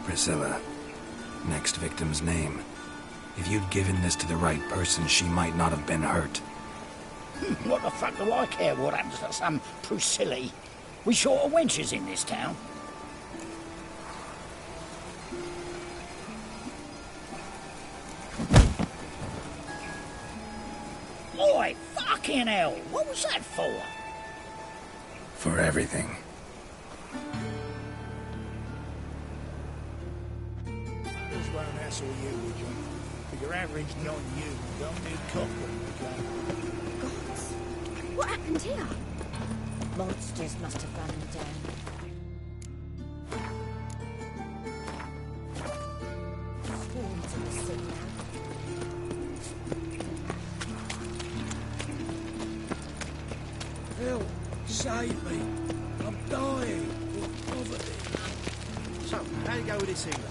Priscilla. Next victim's name. If you'd given this to the right person, she might not have been hurt. What the fuck do I care what happens to some Priscilla? We short of wenches in this town. Oi, fucking hell! What was that for? For everything. Just won't hassle you, would you? For your average non-you, don't need cockring, okay? Gods, what happened here? Monsters must have run them down. Swarms in the sea now. Help! Save me! I'm dying of poverty. So, how you go with this healer?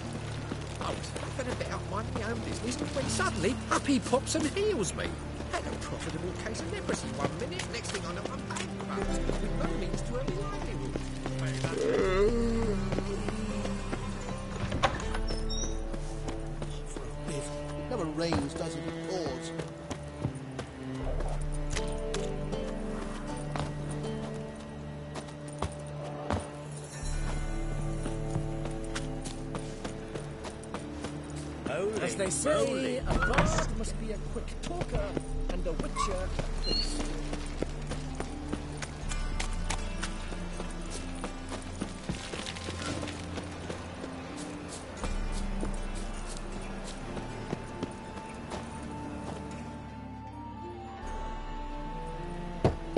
I was having a bit out minding my own business when suddenly up he pops and heals me. Had a profitable case of leprosy 1 minute, next thing I know I'm bankrupt with no means to earn a livelihood. For a biff. Never rains, doesn't it? Pours. As they say, a boss must be a quick talker and a witcher a priest.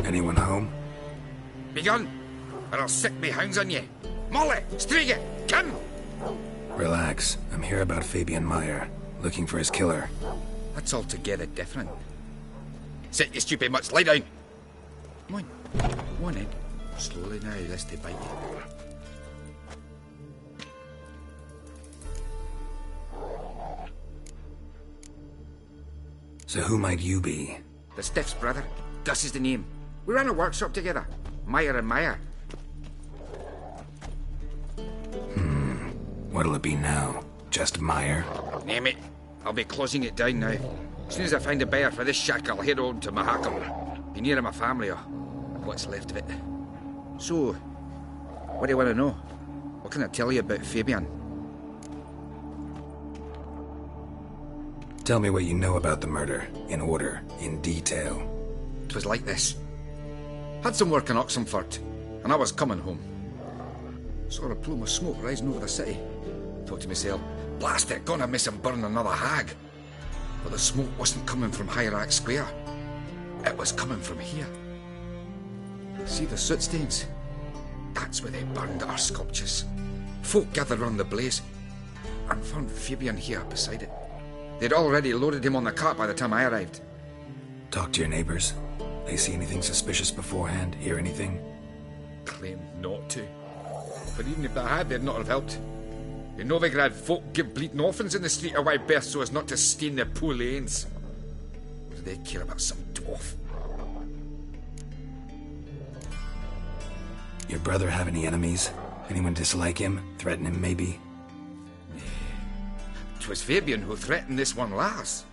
Anyone home? Begun, or I'll sick me hounds on you. Molly, Striga, come! Relax. I'm here about Fabian Meyer, looking for his killer. That's altogether different. Sit, you stupid mutts, lie down. Come on in. Slowly now, lest they bite you. So who might you be? The Stiff's brother. Gus is the name. We ran a workshop together. Meyer and Meyer. What'll it be now? Just Meyer? Name it. I'll be closing it down now. As soon as I find a buyer for this shack, I'll head on to Mahakam. Be near my family, or what's left of it. So, what do you want to know? What can I tell you about Fabian? Tell me what you know about the murder, in order, in detail. It was like this. Had some work in Oxenford, and I was coming home. Saw a plume of smoke rising over the city. Thought to myself, blast it, gonna miss him burn another hag. But the smoke wasn't coming from Hierarch Square. It was coming from here. See the soot stains? That's where they burned our sculptures. Folk gathered round the blaze and found Fabian here beside it. They'd already loaded him on the cart by the time I arrived. Talk to your neighbors. They see anything suspicious beforehand? Hear anything? Claimed not to. But even if they had, they'd not have helped. In Novigrad, folk give bleating orphans in the street a wide berth so as not to stain their poor lanes. What do they care about some dwarf? Your brother have any enemies? Anyone dislike him? Threaten him, maybe? 'Twas Fabian who threatened this one last.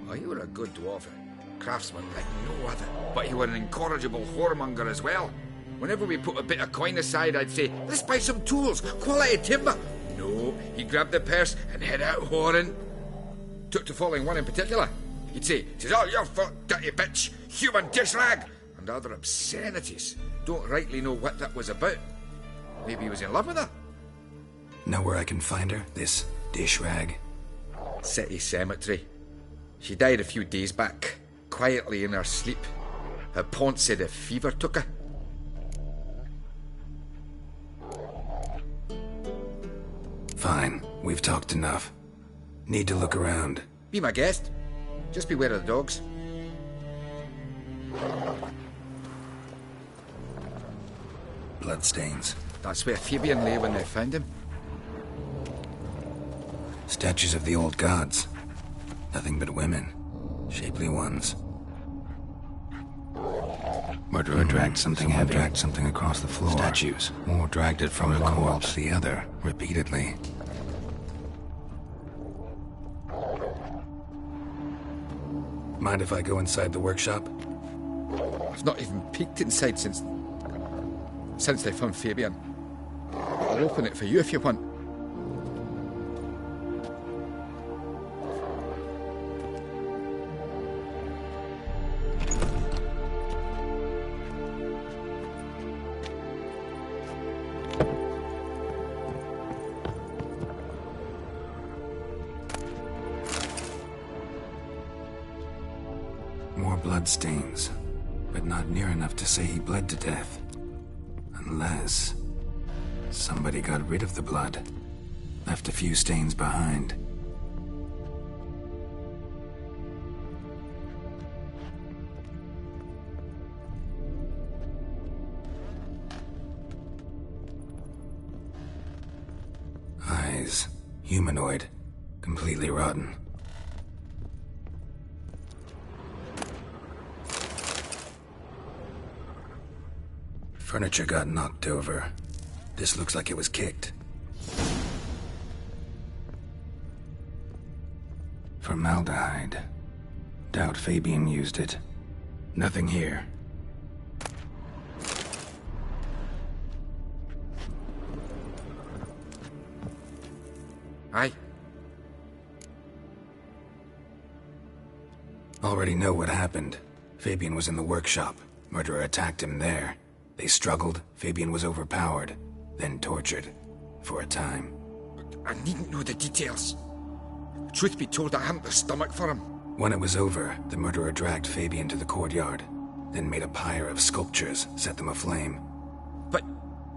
Oh, you were a good dwarf, a craftsman like no other. But you were an incorrigible whoremonger as well. Whenever we put a bit of coin aside, I'd say, let's buy some tools, quality timber. No, he grabbed the purse and head out whoring. Took to following one in particular. He'd say, "'Tis all your fault, dirty bitch, human dish rag," and other obscenities. Don't rightly know what that was about. Maybe he was in love with her. Know where I can find her? This dish rag? City cemetery. She died a few days back, quietly in her sleep. Her pont said a fever took her. Fine, we've talked enough. Need to look around. Be my guest. Just beware of the dogs. Bloodstains. That's where Fabian lay when they found him. Statues of the old gods. Nothing but women. Shapely ones. Murderer dragged something heavy. Dragged something across the floor. Statues. Or dragged it from one corpse to the other, repeatedly. Mind if I go inside the workshop? I've not even peeked inside since they found Fabian. I'll open it for you if you want. More bloodstains, but not near enough to say he bled to death. Unless somebody got rid of the blood, left a few stains behind. Eyes, humanoid, completely rotten. Furniture got knocked over. This looks like it was kicked. Formaldehyde. Doubt Fabian used it. Nothing here. Aye. Already know what happened. Fabian was in the workshop. Murderer attacked him there. They struggled, Fabian was overpowered, then tortured, for a time. I needn't know the details. Truth be told, I hadn't the stomach for him. When it was over, the murderer dragged Fabian to the courtyard, then made a pyre of sculptures, set them aflame. But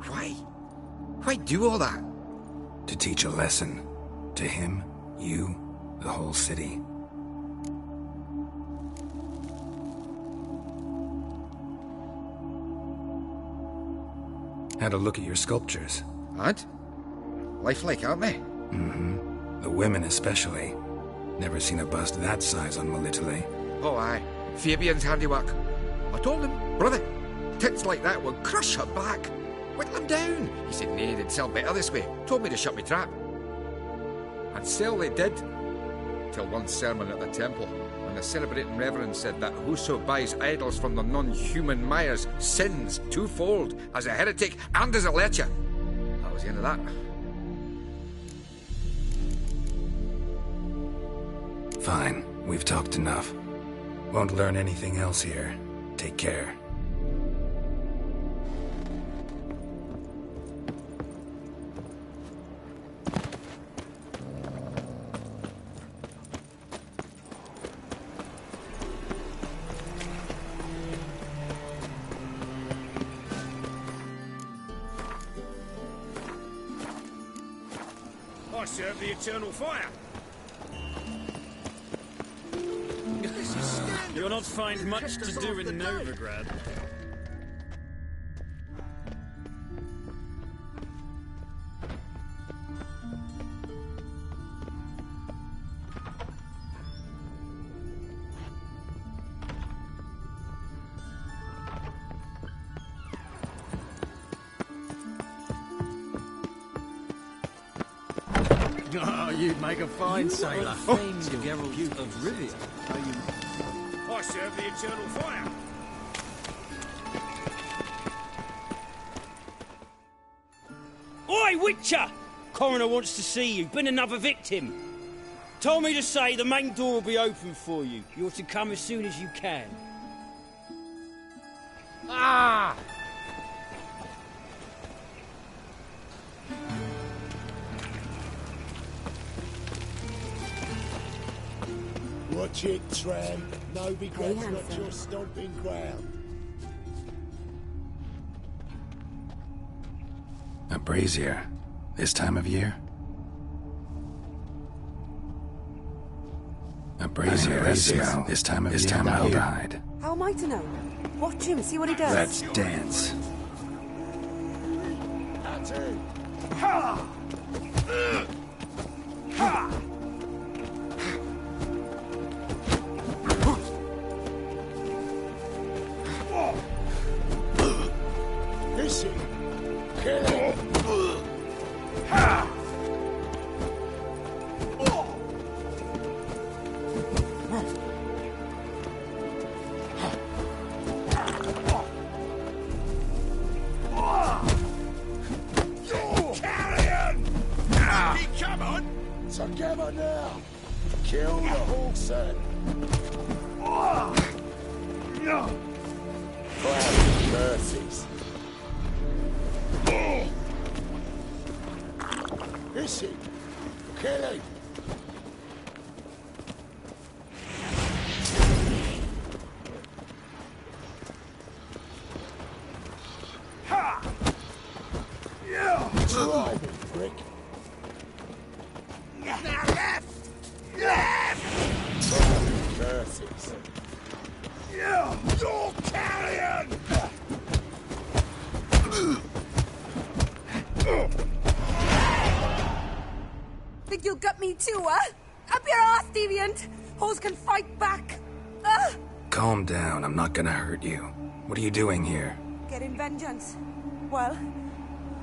why? Why do all that? To teach a lesson. To him, you, the whole city. Had a look at your sculptures. Had? Lifelike, aren't they? Mm-hmm. The women especially. Never seen a bust that size on Melitele. Oh, aye. Fabian's handiwork. I told him, brother, tits like that would crush her back. Whittle him down. He said, nay, they'd sell better this way. Told me to shut me trap. And sell they did. Till one sermon at the temple. And the celebrating reverend said that whoso buys idols from the non-human Myers sins twofold, as a heretic and as a lecher. That was the end of that. Fine, we've talked enough. Won't learn anything else here. Take care. I serve the eternal fire. You'll not find much to do in Novigrad. Oh, you'd make a fine sailor. Famed Geralt of Rivia. I serve the eternal fire. Oi, Witcher! Coroner wants to see you. Been another victim. Told me to say the main door will be open for you. You're to come as soon as you can. Ah! Watch it, tramp. Novigrad's not your stomping ground. A brazier. This time of year? A brazier, that smell. This time of year? Formaldehyde. How am I to know? Watch him, see what he does. Let's dance. That's it. Ha! Ha! This is. Kill him. Ha! Together now! Kill the Hawkson! Cloud mercies! Is he? Kill him! Try me, prick. Now left! Left! Cloud mercies! You're carrion! Think you'll gut me too, huh? Up your ass, deviant! Hoes can fight back! Calm down, I'm not gonna hurt you. What are you doing here? Getting vengeance. Well,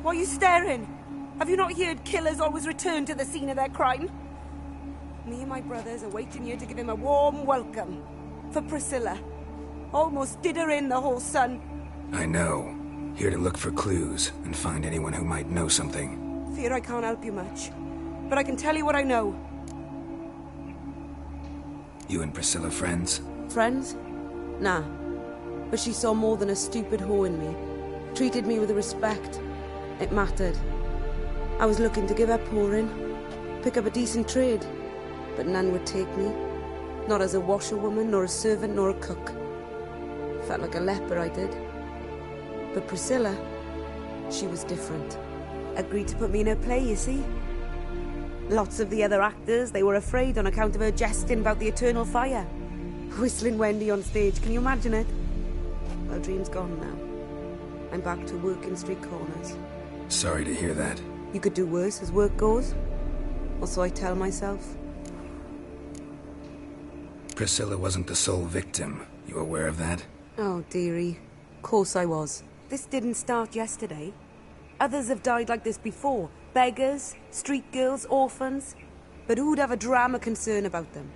why are you staring? Have you not heard killers always return to the scene of their crime? Me and my brothers are waiting here to give him a warm welcome. For Priscilla. Almost did her in, the whole son. I know. Here to look for clues and find anyone who might know something. Fear I can't help you much. But I can tell you what I know. You and Priscilla friends? Friends? Nah. But she saw more than a stupid whore in me. Treated me with respect. It mattered. I was looking to give her pouring. Pick up a decent trade. But none would take me. Not as a washerwoman, nor a servant, nor a cook. Felt like a leper, I did. But Priscilla, she was different. Agreed to put me in her play, you see. Lots of the other actors, they were afraid on account of her jesting about the eternal fire. Whistling Wendy on stage, can you imagine it? Well, dream's gone now. I'm back to working street corners. Sorry to hear that. You could do worse as work goes. Or so I tell myself. Priscilla wasn't the sole victim. You aware of that? Oh, dearie. Course I was. This didn't start yesterday. Others have died like this before. Beggars, street girls, orphans. But who'd have a drama concern about them?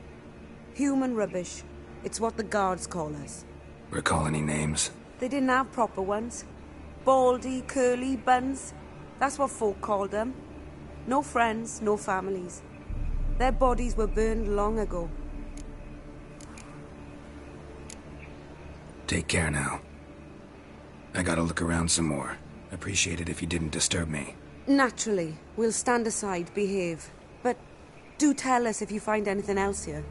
Human rubbish. It's what the guards call us. Recall any names? They didn't have proper ones. Baldy, curly, buns. That's what folk called them. No friends, no families. Their bodies were burned long ago. Take care now. I gotta look around some more. Appreciate it if you didn't disturb me. Naturally. We'll stand aside, behave. But do tell us if you find anything else here.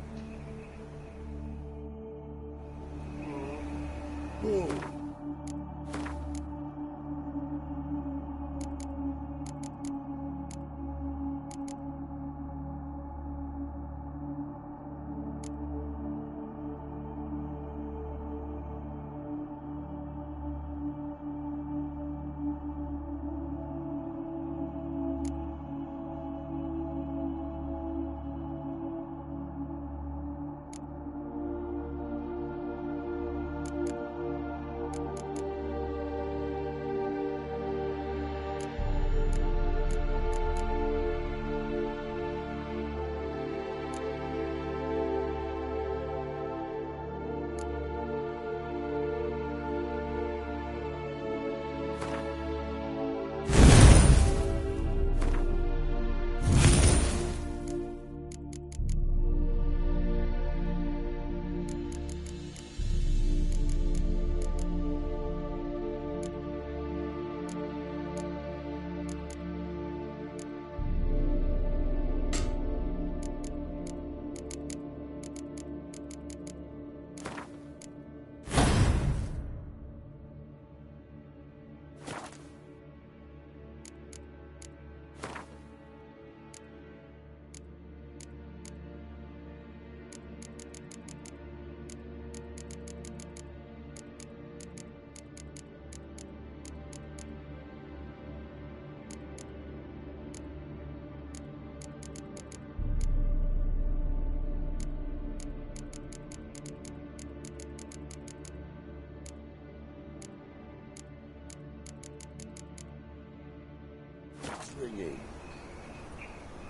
Ringing.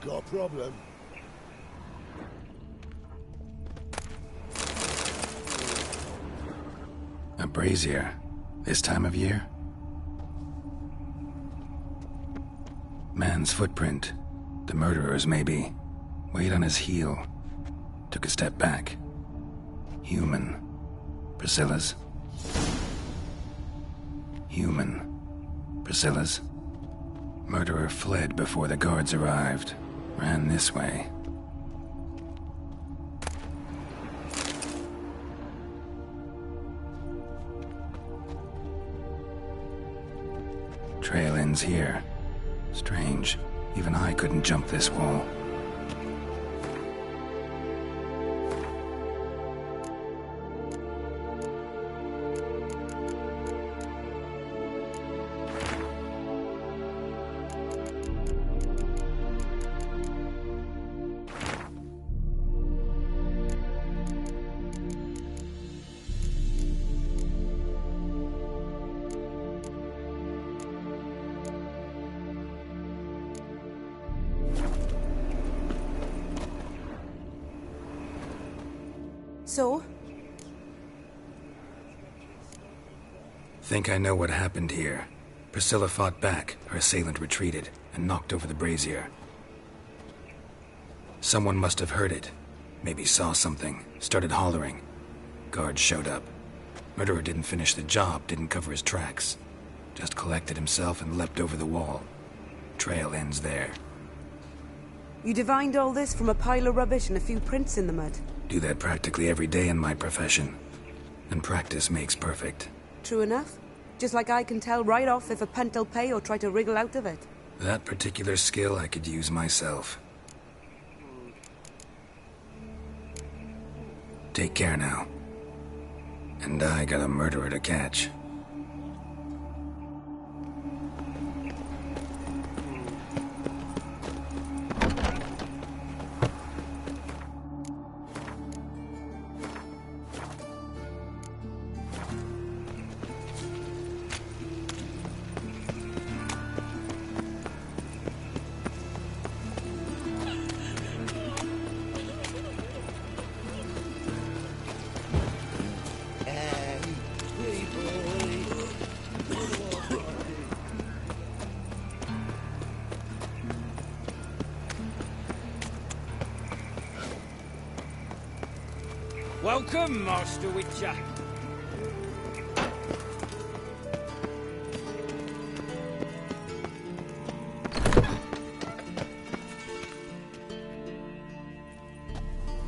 Got a problem? A brazier. This time of year? Man's footprint. The murderer's, maybe. weight on his heel. Took a step back. Human. Priscilla's. Human. Priscilla's. Murderer fled before the guards arrived. Ran this way. Trail ends here. Strange. Even I couldn't jump this wall. So? Think I know what happened here. Priscilla fought back, her assailant retreated, and knocked over the brazier. Someone must have heard it. Maybe saw something, started hollering. Guards showed up. Murderer didn't finish the job, didn't cover his tracks. Just collected himself and leapt over the wall. Trail ends there. You divined all this from a pile of rubbish and a few prints in the mud? Do that practically every day in my profession. And practice makes perfect. True enough. Just like I can tell right off if a punt'll pay or try to wriggle out of it. That particular skill I could use myself. Take care now. And I got a murderer to catch. Welcome, Master Witcher.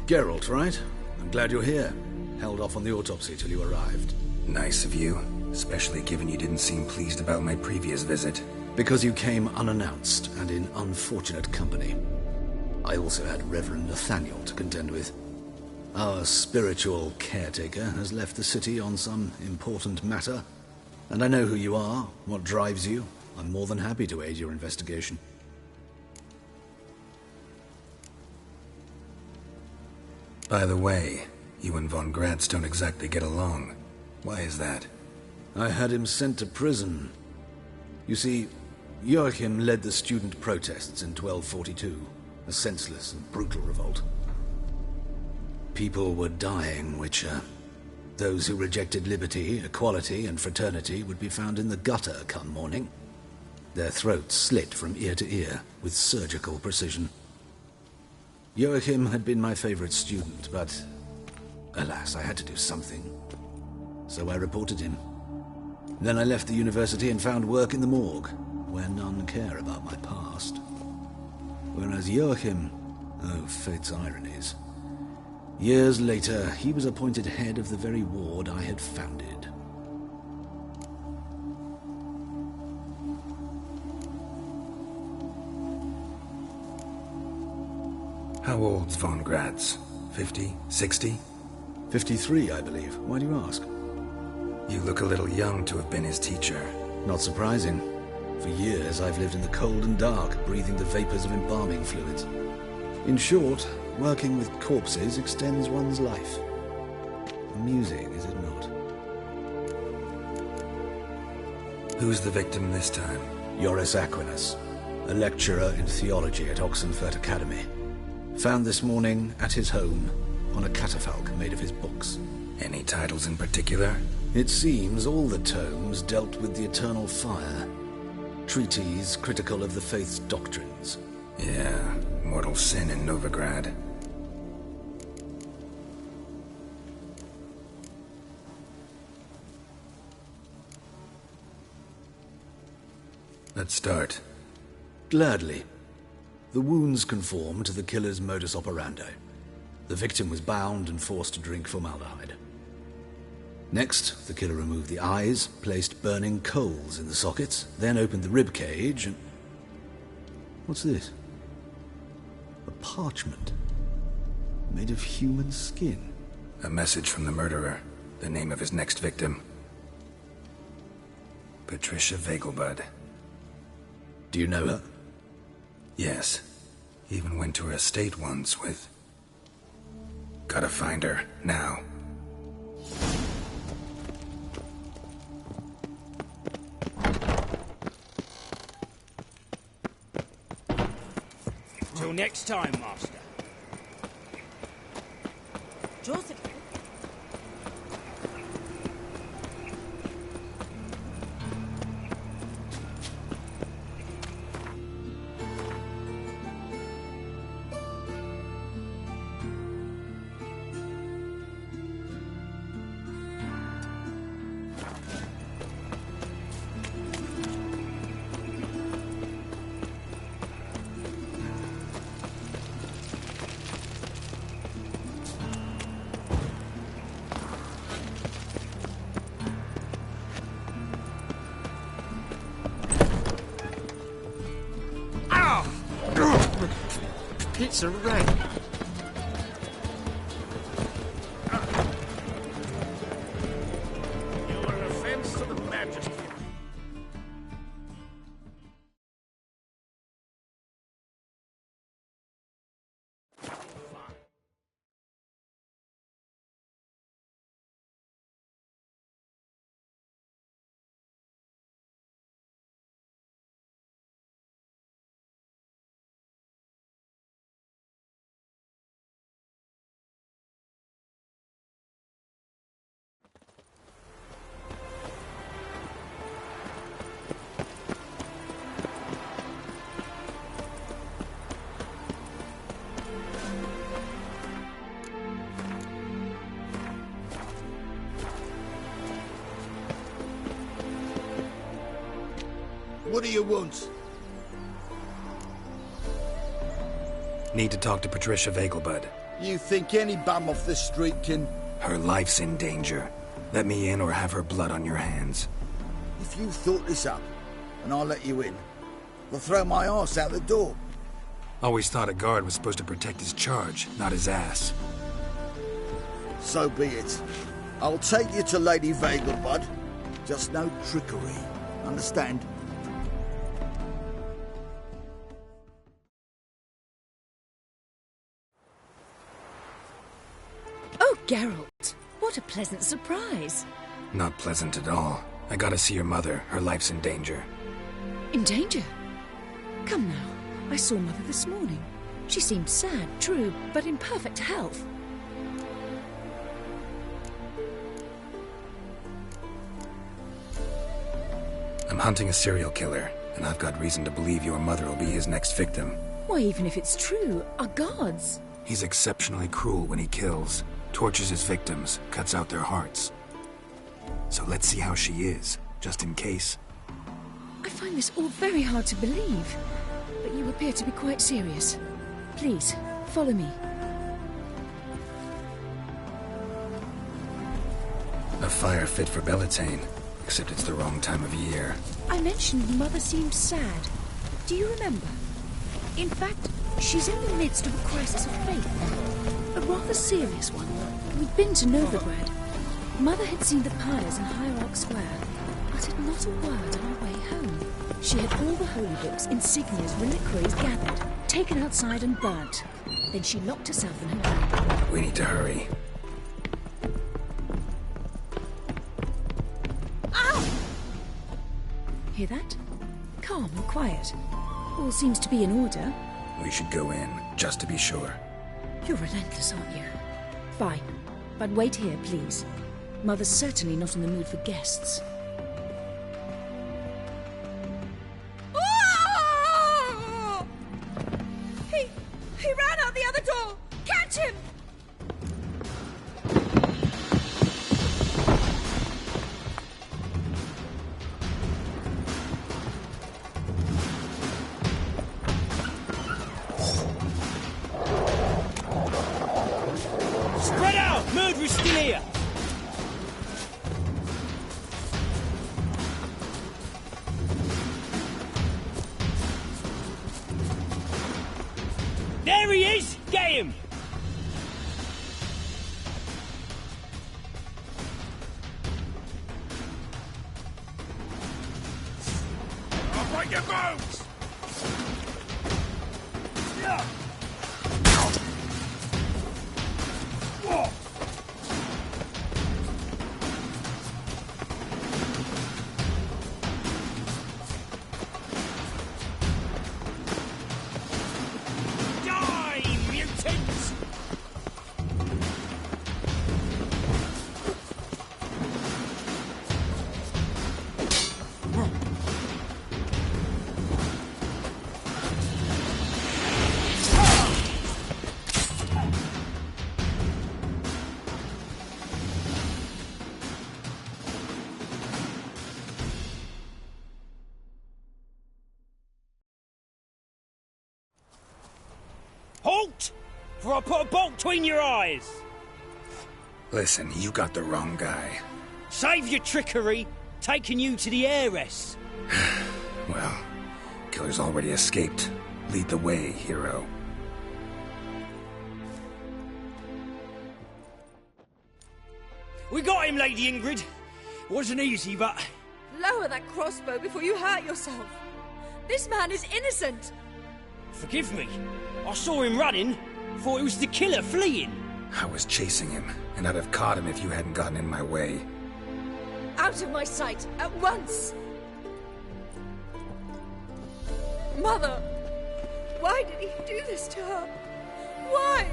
Geralt, right? I'm glad you're here. Held off on the autopsy till you arrived. Nice of you, especially given you didn't seem pleased about my previous visit. Because you came unannounced and in unfortunate company. I also had Reverend Nathaniel to contend with. Our spiritual caretaker has left the city on some important matter, and I know who you are, what drives you. I'm more than happy to aid your investigation. By the way, you and von Gratz don't exactly get along. Why is that? I had him sent to prison. You see, Joachim led the student protests in 1242, a senseless and brutal revolt. People were dying, Witcher. Those who rejected liberty, equality, and fraternity would be found in the gutter come morning. Their throats slit from ear to ear with surgical precision. Joachim had been my favorite student, but alas, I had to do something. So I reported him. Then I left the university and found work in the morgue, where none care about my past. Whereas Joachim, oh, fate's ironies. Years later, he was appointed head of the very ward I had founded. How old's von Gratz? 50? 60? 53, I believe. Why do you ask? You look a little young to have been his teacher. Not surprising. For years, I've lived in the cold and dark, breathing the vapors of embalming fluids. In short, working with corpses extends one's life. Amusing, is it not? Who's the victim this time? Joris Aquinas, a lecturer in theology at Oxenfurt Academy. Found this morning at his home on a catafalque made of his books. Any titles in particular? It seems all the tomes dealt with the eternal fire. Treatises critical of the faith's doctrines. Yeah, mortal cardinal sin in Novigrad. Let's start. Gladly. The wounds conform to the killer's modus operandi. The victim was bound and forced to drink formaldehyde. Next, the killer removed the eyes, placed burning coals in the sockets, then opened the rib cage and... What's this? A parchment. Made of human skin. A message from the murderer. The name of his next victim. Patricia Vegelbud. Do you know her? Yes. Even went to her estate once with... Gotta find her, now. Till next time, Master. Joseph. It's a rat. You are an offence to the Majesty. What do you want? Need to talk to Patricia Vegelbud. You think any bum off the street can... Her life's in danger. Let me in or have her blood on your hands. If you thought this up, and I'll let you in, I'll throw my arse out the door. Always thought a guard was supposed to protect his charge, not his ass. So be it. I'll take you to Lady Vegelbud. Just no trickery. Understand? Oh, Geralt, what a pleasant surprise. Not pleasant at all. I gotta see your mother. Her life's in danger. In danger? Come now, I saw Mother this morning. She seemed sad, true, but in perfect health. I'm hunting a serial killer, and I've got reason to believe your mother will be his next victim. Why, even if it's true, our guards... He's exceptionally cruel when he kills, tortures his victims, cuts out their hearts. So let's see how she is, just in case. I find this all very hard to believe, but you appear to be quite serious. Please, follow me. A fire fit for Bellatane, except it's the wrong time of year. I mentioned Mother seemed sad. Do you remember? In fact, she's in the midst of a crisis of faith. A rather serious one. We'd been to Novigrad. Mother had seen the pyres in Hierarch Square, uttered not a word on our way home. She had all the holy books, insignias, reliquaries gathered, taken outside and burnt. Then she locked herself in her room. We need to hurry. Ow! Hear that? Calm and quiet. All seems to be in order. We should go in, just to be sure. You're relentless, aren't you? Fine. But wait here, please. Mother's certainly not in the mood for guests. He ran out the other door! Catch him! Spread out! Murderer's still here! There he is! Get him! I'll break your bones! Die, mutants! Halt! For I put a bolt between your eyes! Listen, you got the wrong guy. Save your trickery, taking you to the heiress. Well, killer's already escaped. Lead the way, hero. We got him, Lady Ingrid. Wasn't easy, but... Lower that crossbow before you hurt yourself. This man is innocent. Forgive me. I saw him running. Thought it was the killer fleeing. I was chasing him, and I'd have caught him if you hadn't gotten in my way. Out of my sight, at once! Mother! Why did he do this to her? Why?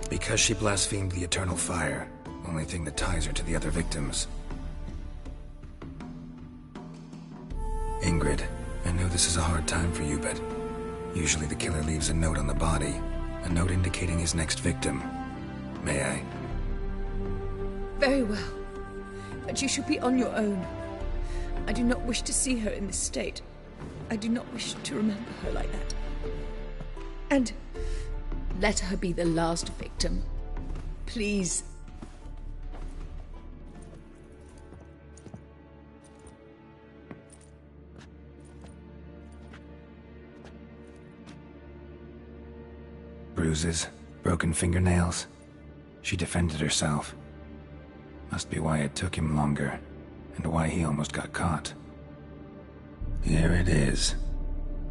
Because she blasphemed the eternal fire. Only thing that ties her to the other victims. Ingrid, I know this is a hard time for you, but usually the killer leaves a note on the body. A note indicating his next victim. May I? Very well. But you should be on your own. I do not wish to see her in this state. I do not wish to remember her like that. And let her be the last victim. Please. Bruises, broken fingernails. She defended herself. Must be why it took him longer, and why he almost got caught. Here it is.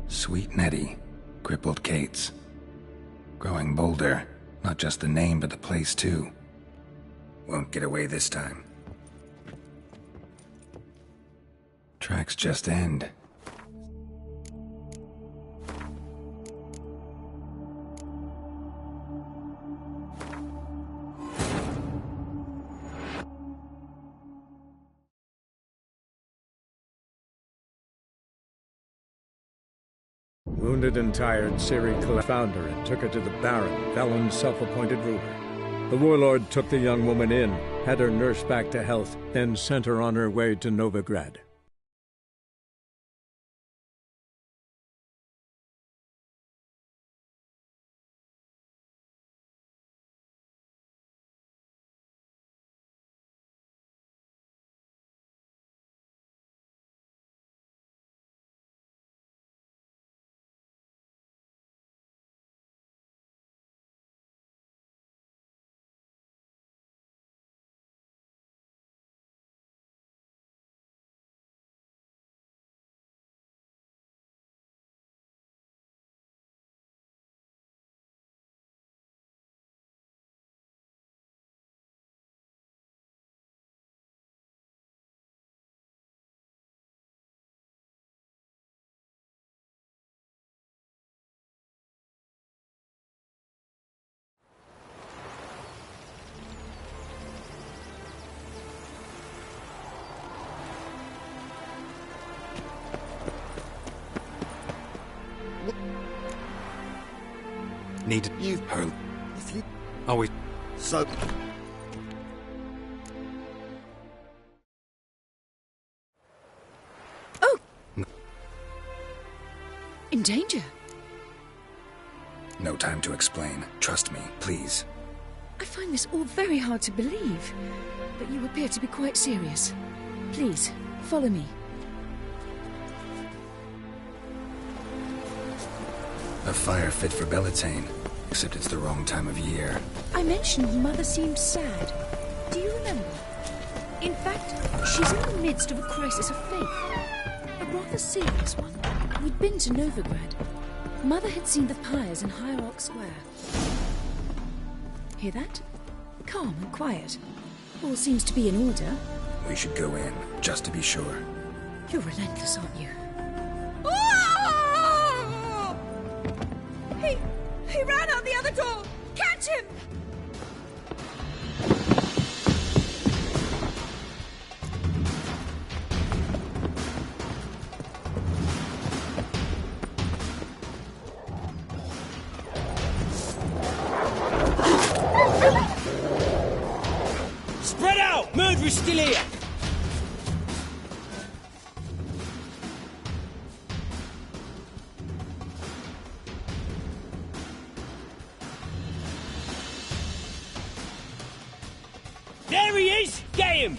Sweet Nettie, crippled Kate's. Growing bolder, not just the name, but the place too. Won't get away this time. Tracks just end. Wounded and tired, Ciri found her and took her to the Baron, Valen's self-appointed ruler. The warlord took the young woman in, had her nursed back to health, then sent her on her way to Novigrad. Need You... her. If you... Always. So... Oh! In danger? No time to explain. Trust me, please. I find this all very hard to believe, but you appear to be quite serious. Please, follow me. A fire fit for Bellatane, except it's the wrong time of year. I mentioned Mother seemed sad. Do you remember? In fact, she's in the midst of a crisis of faith. A rather serious one. We'd been to Novigrad. Mother had seen the pyres in Hierarch Square. Hear that? Calm and quiet. All seems to be in order. We should go in, just to be sure. You're relentless, aren't you? He ran out the other door! Catch him! Spread out! Murderer's still here! There he is! Get him!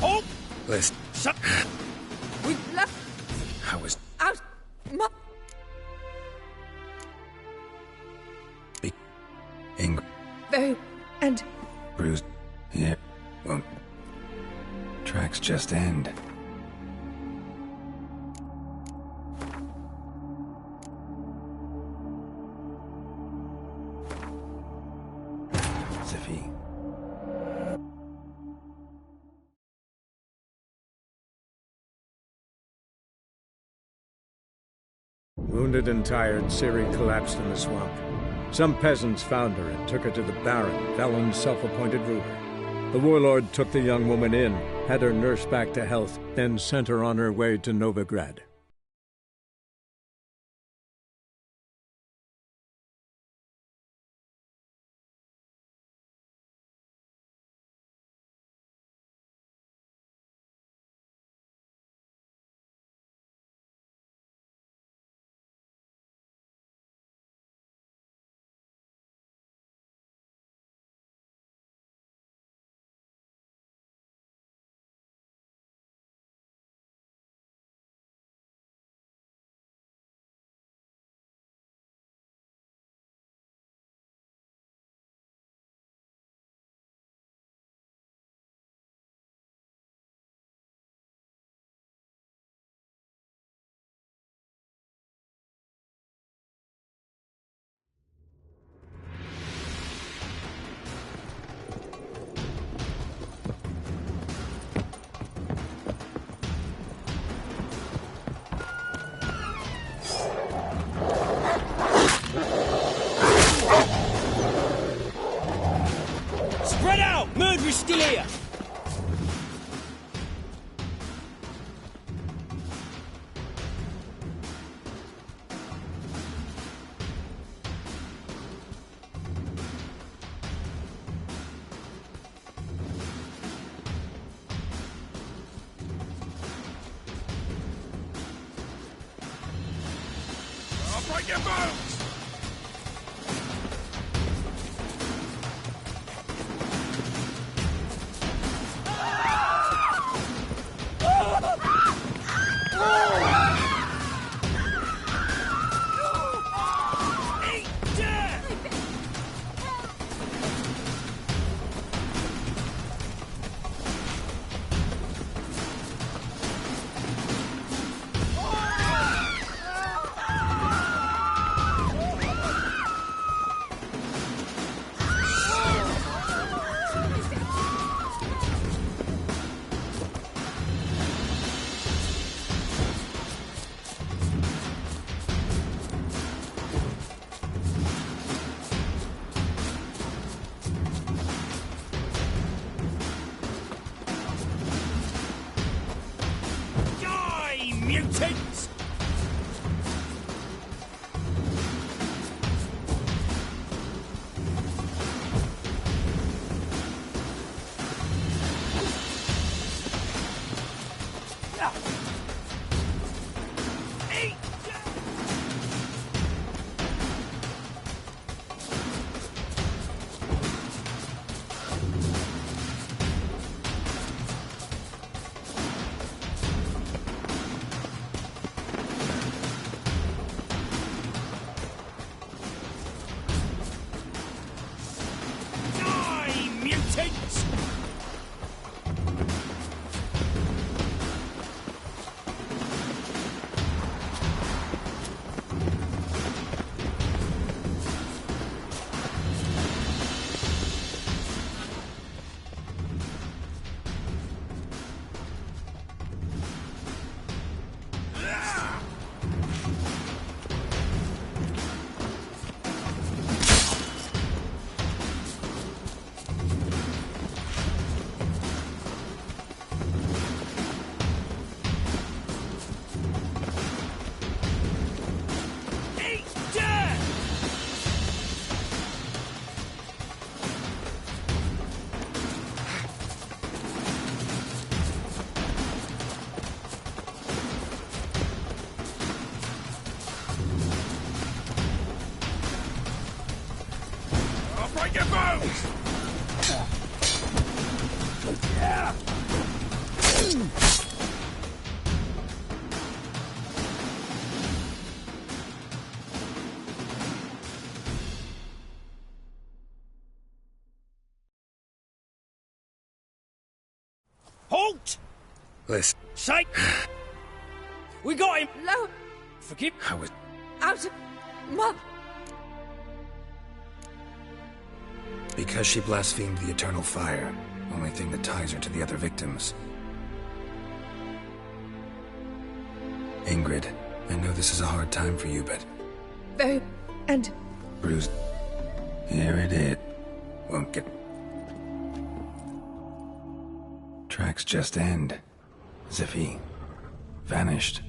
Oh! Listen. We left How was... out... Ingrid Very... and... bruised? Yeah. Won't... Tracks just end. Ziffy. Wounded and tired, Ciri collapsed in the swamp. Some peasants found her and took her to the Baron, Velen's self-appointed ruler. The warlord took the young woman in, had her nursed back to health, then sent her on her way to Novigrad. Spread out! Murderer's still here! I'll break your bones! mutants! Mutants! Break your bones! Halt! Listen, Say! We got him! No, Forgive... I was... out of... Mum! Because she blasphemed the eternal fire. Only thing that ties her to the other victims. Ingrid, I know this is a hard time for you, but... Very... and... Bruised. Here it is. Won't get... Tracks just end. As if he... vanished.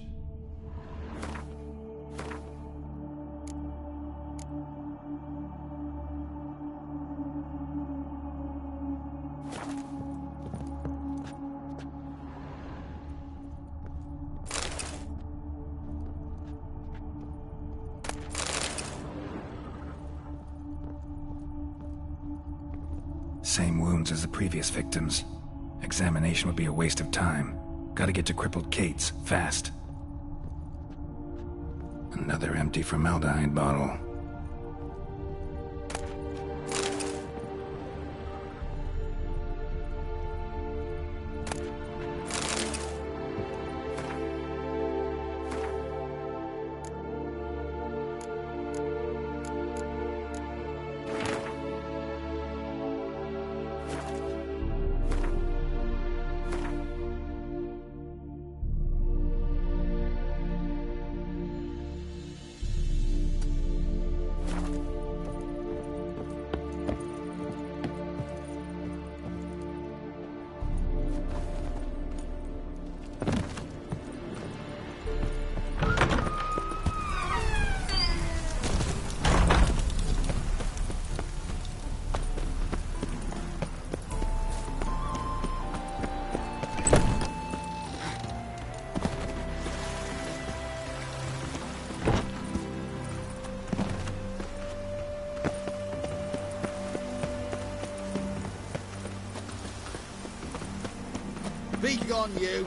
Same wounds as the previous victims. Examination would be a waste of time. Gotta get to crippled Kate's, fast. Another empty formaldehyde bottle. Be gone, you!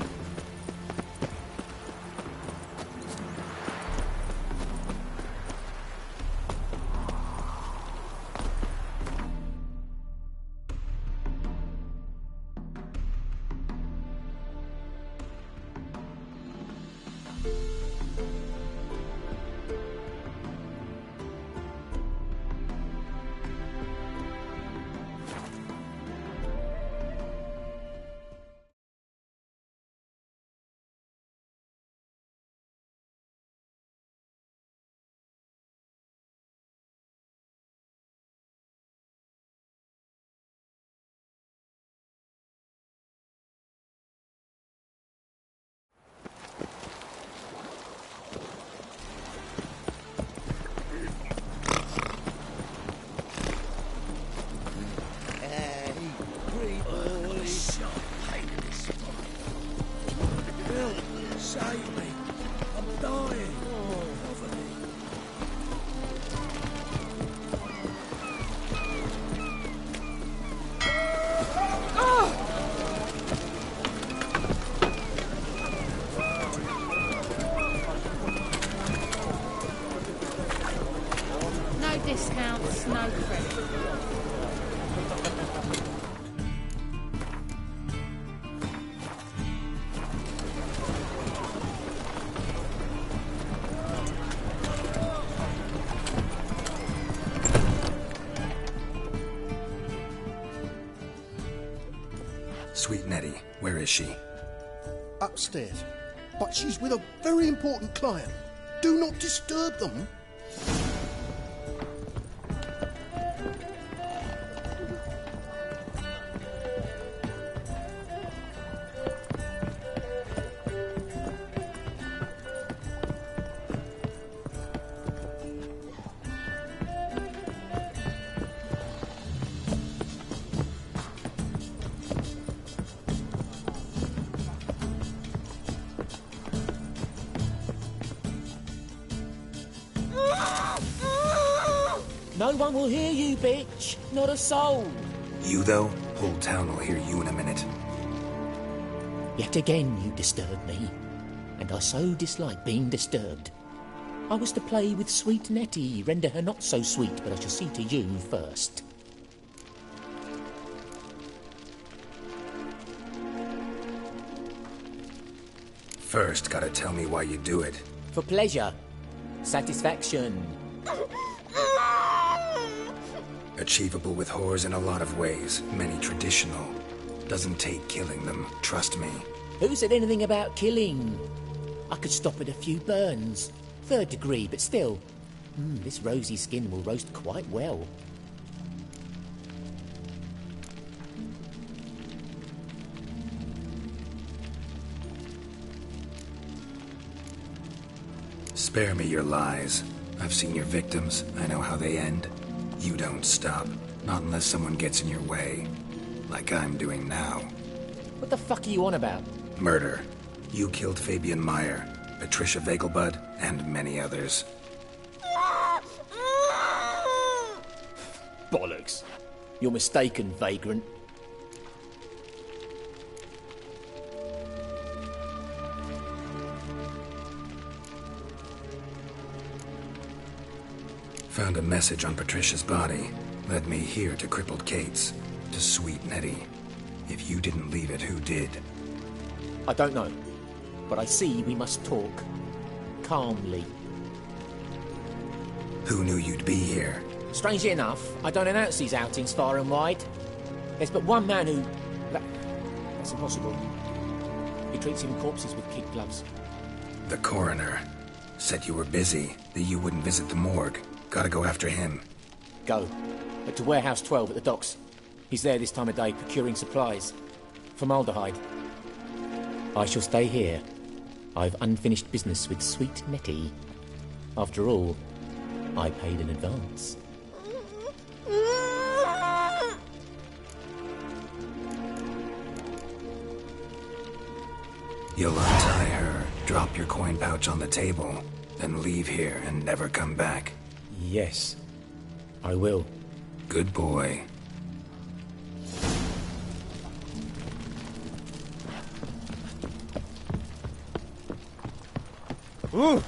Sweet Nettie, where is she? Upstairs. But she's with a very important client. Do not disturb them. No one will hear you, bitch. Not a soul. You, though? Whole town will hear you in a minute. Yet again you disturb me, and I so dislike being disturbed. I was to play with sweet Nettie, render her not so sweet, but I shall see to you first. First, gotta tell me why you do it. For pleasure. Satisfaction. Achievable with whores in a lot of ways, many traditional. Doesn't take killing them, trust me. Who said anything about killing? I could stop at a few burns. 3rd degree, but still. This rosy skin will roast quite well. Spare me your lies. I've seen your victims. I know how they end. You don't stop. Not unless someone gets in your way. Like I'm doing now. What the fuck are you on about? Murder. You killed Fabian Meyer, Patricia Vegelbud, and many others. Bollocks. You're mistaken, vagrant. Found a message on Patricia's body. Led me here to crippled Kate's. To sweet Nettie. If you didn't leave it, who did? I don't know. But I see we must talk. Calmly. Who knew you'd be here? Strangely enough, I don't announce these outings far and wide. There's but one man who... That's impossible. He treats even corpses with kid gloves. The coroner. Said you were busy, that you wouldn't visit the morgue. Gotta go after him. Go. But to Warehouse 12 at the docks. He's there this time of day procuring supplies. Formaldehyde. I shall stay here. I've unfinished business with sweet Nettie. After all, I paid in advance. You'll untie her, drop your coin pouch on the table, then leave here and never come back. Yes, I will. Good boy. Ooh.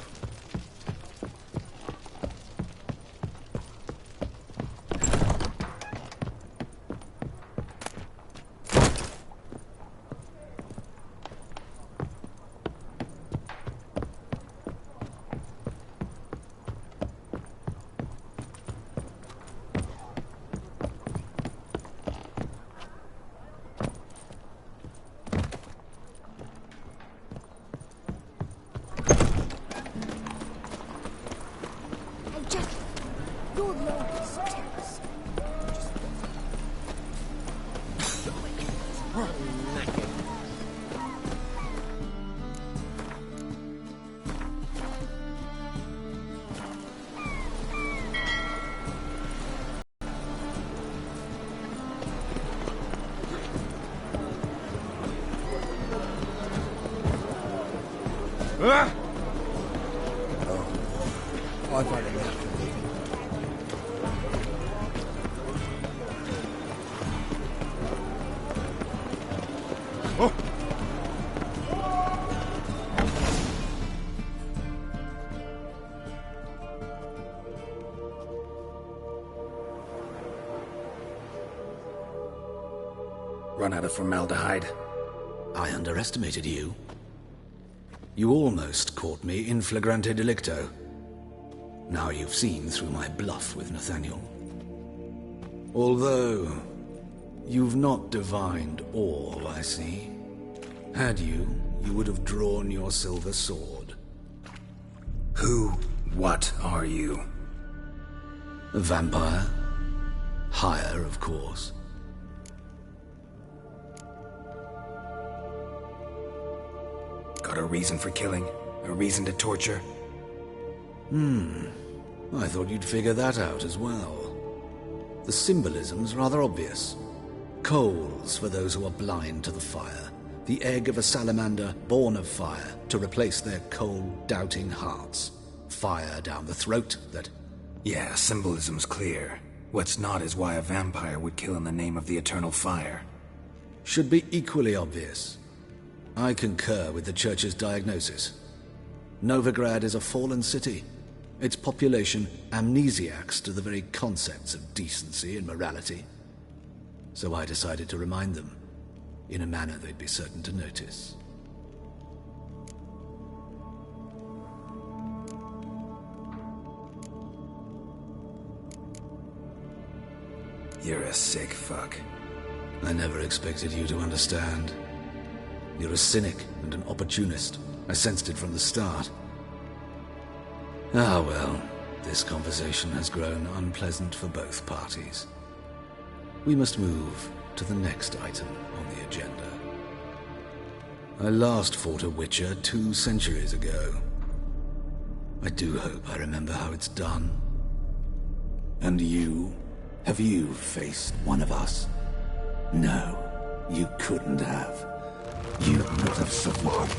I've had enough of living. Run out of formaldehyde. I underestimated you. You almost caught me in flagrante delicto. Now you've seen through my bluff with Nathaniel. Although, You've not divined all, I see. Had you, you would have drawn your silver sword. What are you? A vampire. Higher, of course. Got a reason for killing? A reason to torture? I thought you'd figure that out as well. The symbolism's rather obvious. Coals for those who are blind to the fire. The egg of a salamander born of fire to replace their cold-doubting hearts. Fire down the throat that... Yeah, symbolism's clear. What's not is why a vampire would kill in the name of the eternal fire. Should be equally obvious. I concur with the Church's diagnosis. Novigrad is a fallen city. Its population amnesiacs to the very concepts of decency and morality. So I decided to remind them, in a manner they'd be certain to notice. You're a sick fuck. I never expected you to understand. You're a cynic and an opportunist. I sensed it from the start. Ah well, this conversation has grown unpleasant for both parties. We must move to the next item on the agenda. I last fought a Witcher 2 centuries ago. I do hope I remember how it's done. And you? Have you faced one of us? No, you couldn't have. You'd not have survived.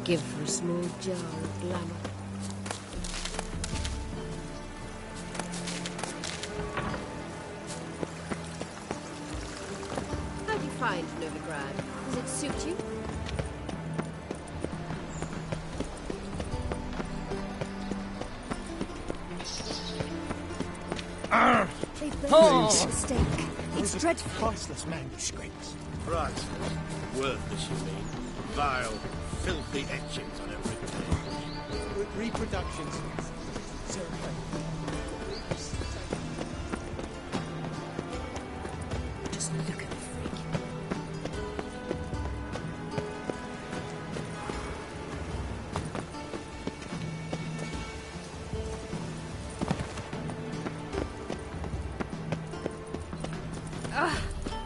give for a small jar of glamour. How do you find Novigrad? Does it suit you? They burned a mistake. It's dreadful. Priceless manuscripts. Right. Worthless, you mean? Vile, filthy etchings on every page. Reproductions. Just look at the freak.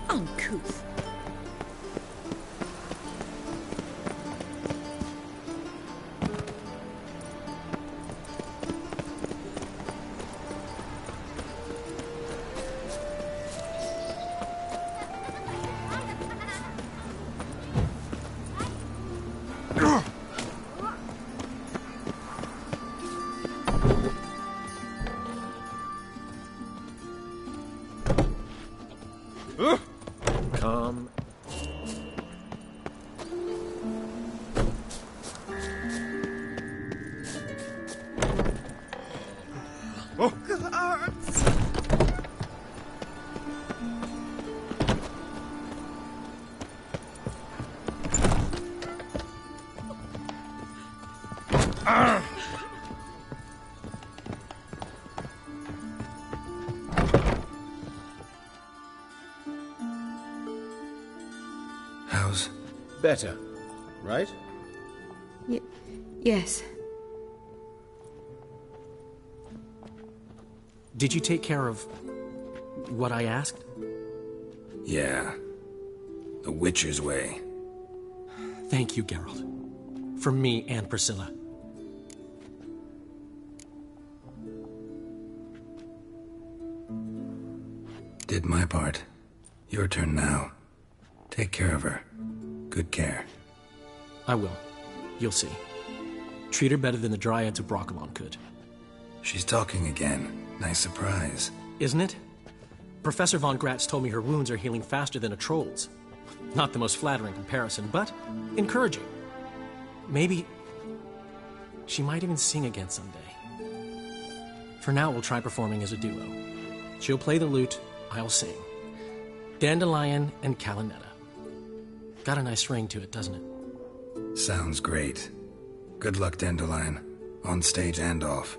Uncouth. Calm. How's... Better, right? Yes. Did you take care of what I asked? Yeah. The Witcher's way. Thank you, Geralt. From me and Priscilla. Did my part. Your turn now. Take care of her. Good care. I will. You'll see. Treat her better than the Dryads of Broccolon could. She's talking again. Nice surprise. Isn't it? Professor von Gratz told me her wounds are healing faster than a troll's. Not the most flattering comparison, but encouraging. Maybe she might even sing again someday. For now, we'll try performing as a duo. She'll play the lute, I'll sing. Dandelion and Calinetta. Got a nice ring to it, doesn't it? Sounds great. Good luck, Dandelion. On stage and off.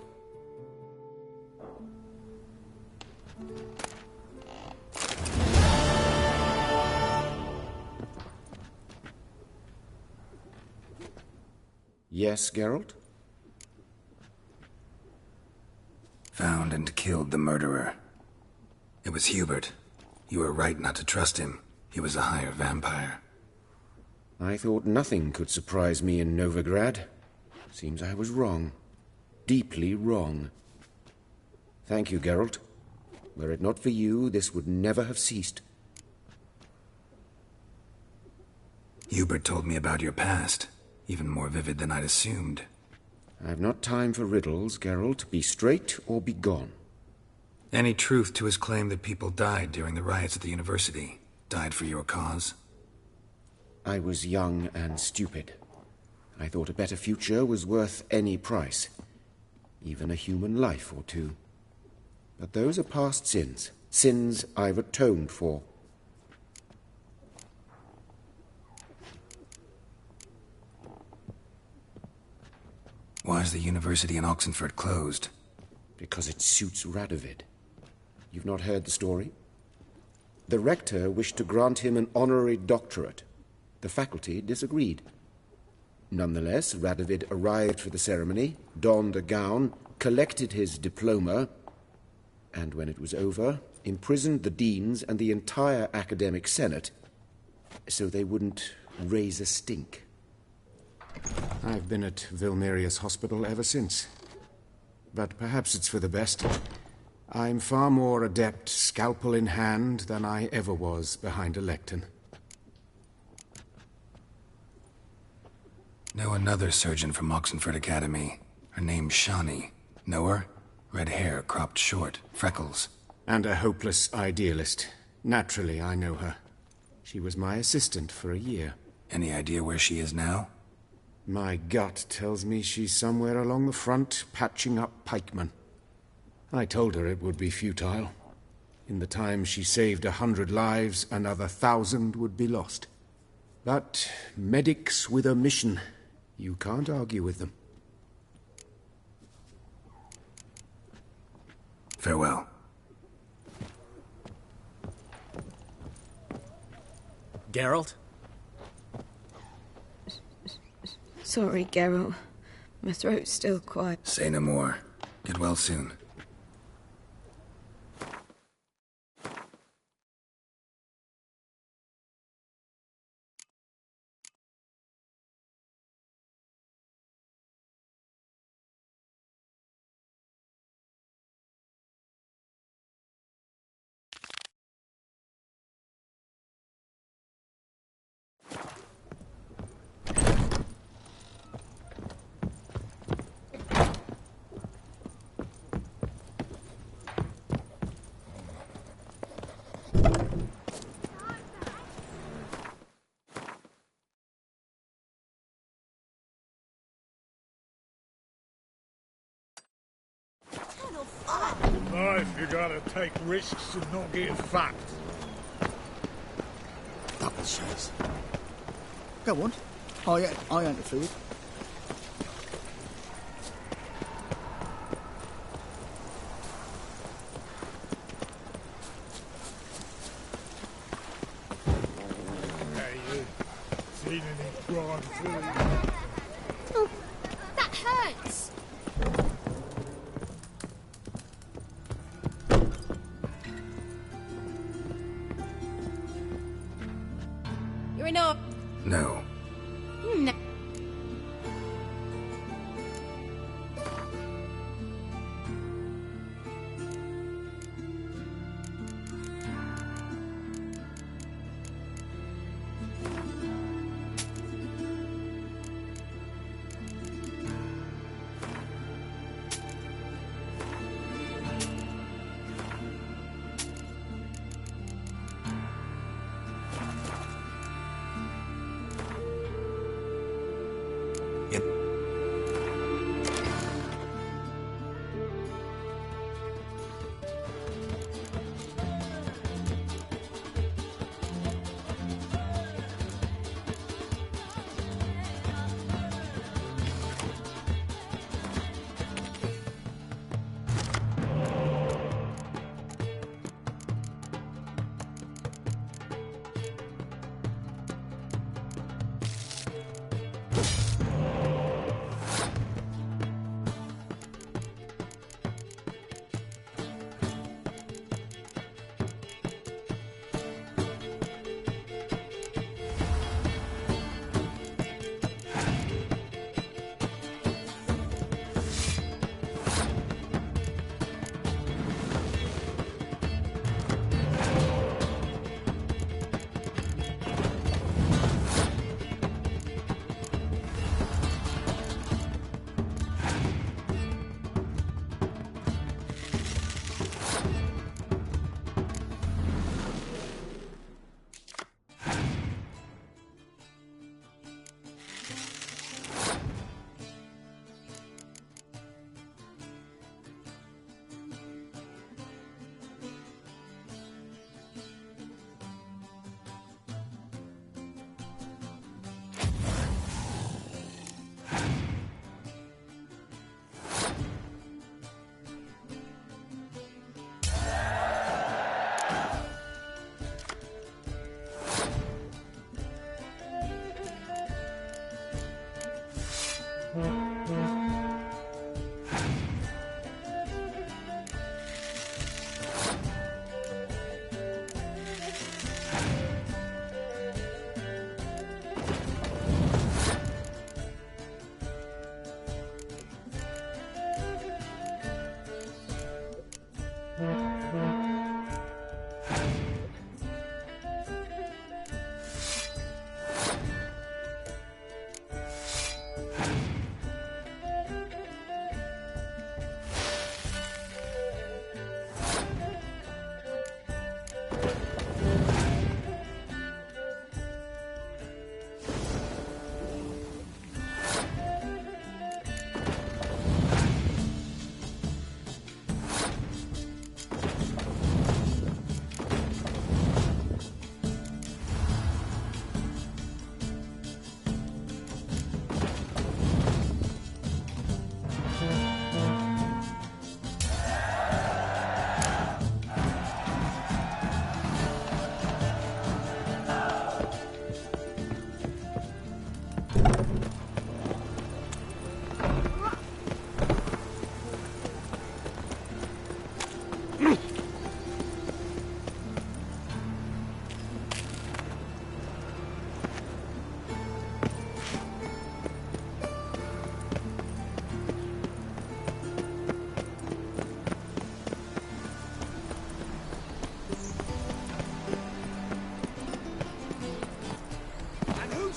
Yes, Geralt? Found and killed the murderer. It was Hubert. You were right not to trust him. He was a higher vampire. I thought nothing could surprise me in Novigrad. Seems I was wrong. Deeply wrong. Thank you, Geralt. Were it not for you, this would never have ceased. Hubert told me about your past. Even more vivid than I'd assumed. I've not time for riddles, Geralt. Be straight or be gone. Any truth to his claim that people died during the riots at the university? Died for your cause? I was young and stupid. I thought a better future was worth any price. Even a human life or two. But those are past sins. Sins I've atoned for. Why is the university in Oxenford closed? Because it suits Radovid. You've not heard the story? The rector wished to grant him an honorary doctorate. The faculty disagreed. Nonetheless, Radovid arrived for the ceremony, donned a gown, collected his diploma, and when it was over, imprisoned the deans and the entire academic senate so they wouldn't raise a stink. I've been at Vilmerius Hospital ever since. But perhaps it's for the best. I'm far more adept, scalpel in hand, than I ever was behind a lectern. Know another surgeon from Oxenford Academy. Her name's Shawnee. Know her? Red hair, cropped short, freckles. And a hopeless idealist. Naturally, I know her. She was my assistant for a year. Any idea where she is now? My gut tells me she's somewhere along the front, patching up pikemen. I told her it would be futile. In the time she saved 100 lives, another 1,000 would be lost. But medics with a mission, you can't argue with them. Farewell. Geralt? Sorry, Geralt. My throat's still quite... Say no more. Get well soon. Life, you gotta take risks and not get fucked. Double chase. Go on. I interfered. Hey, you. Seen any crime food? Oh, that hurts. You're enough. No. No.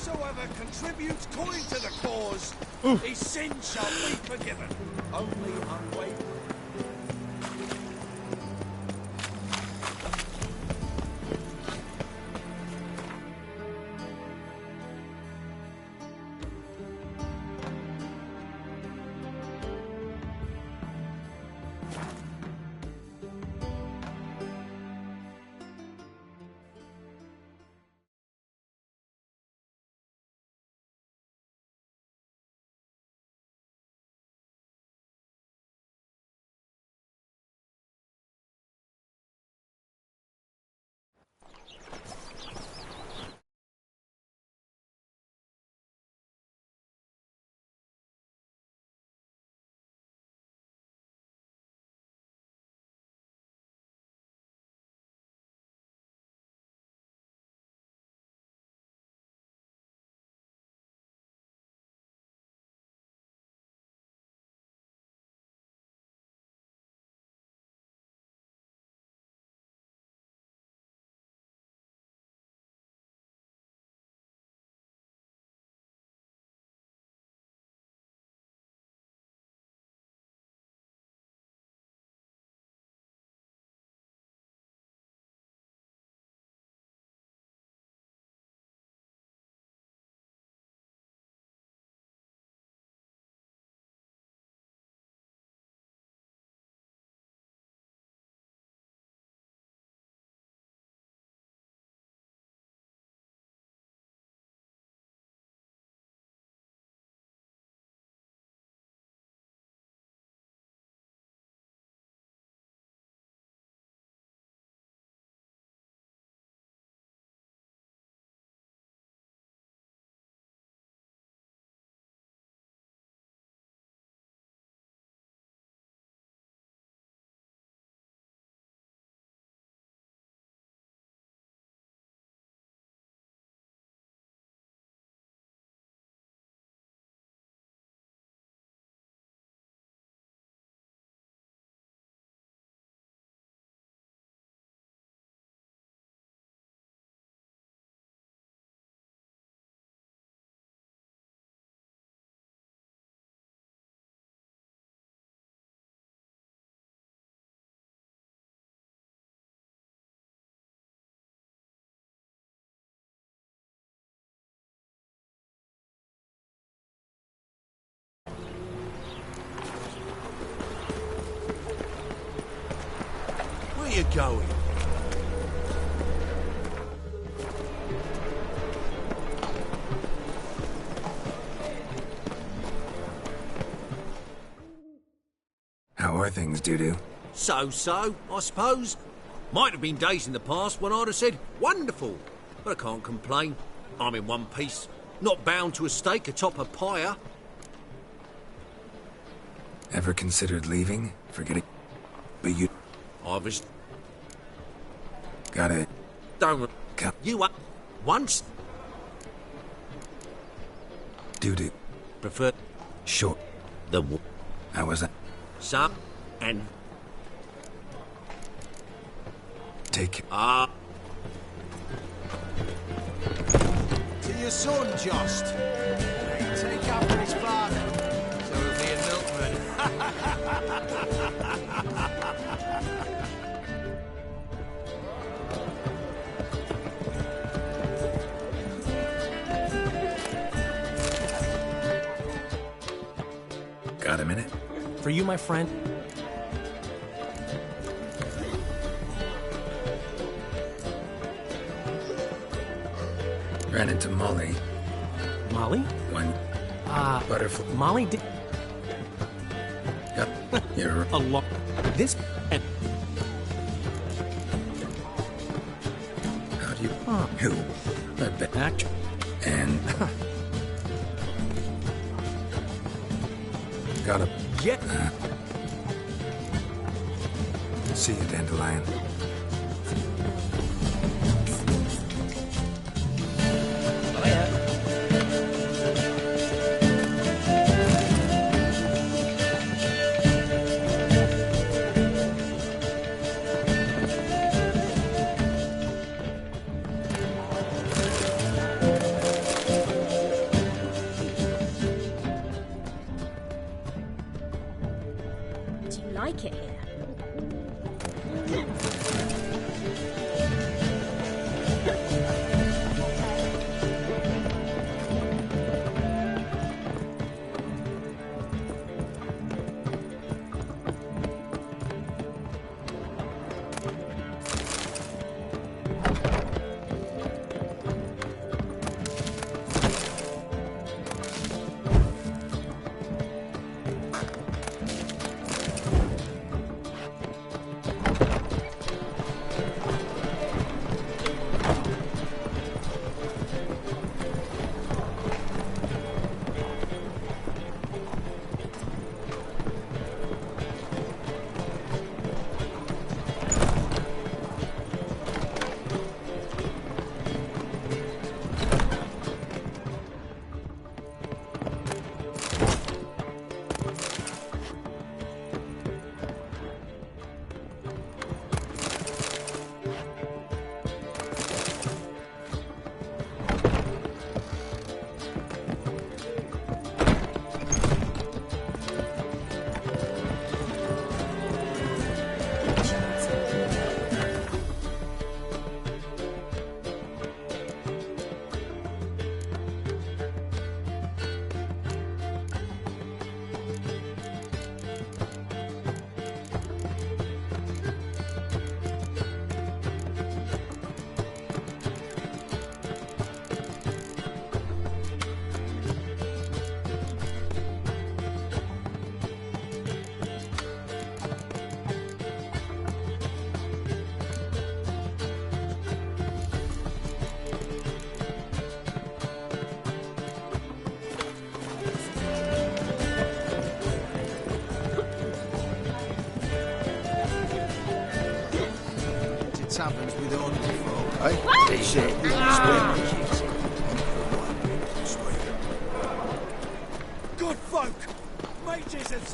Whosoever contributes coin to the cause, his sin shall be forgiven. Only unwavering. Where you going? How are things, Doo-Doo? So, I suppose. Might have been days in the past when I'd have said, wonderful. But I can't complain. I'm in one piece. Not bound to a stake atop a pyre. Ever considered leaving? Forget it. But you... I was... Got it. Don't... Come. You up... Once... Doo-Doo. Prefer... Sure. The... How was that? Some... And... Take... To your son, Jost. Take after his father. So he'll be a milkman. Got a minute? For you, my friend. Ran into Molly. Molly? One... butterfly. Molly did... Yep. You're... A lot... This... And... How do you... Who? I bet... Act... And... Got a... Yeah. See you, Dandelion.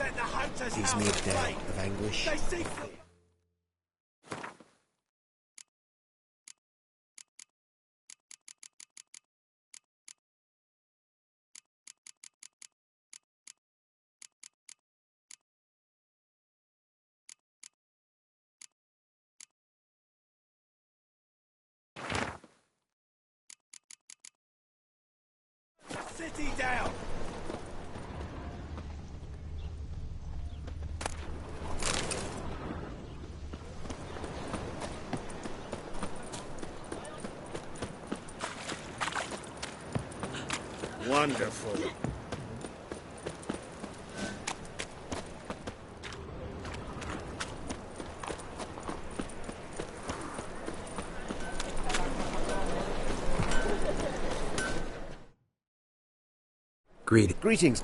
set the hunters Gives out me a to doubt play. of anguish. They see through. City down. Wonderful. Greetings.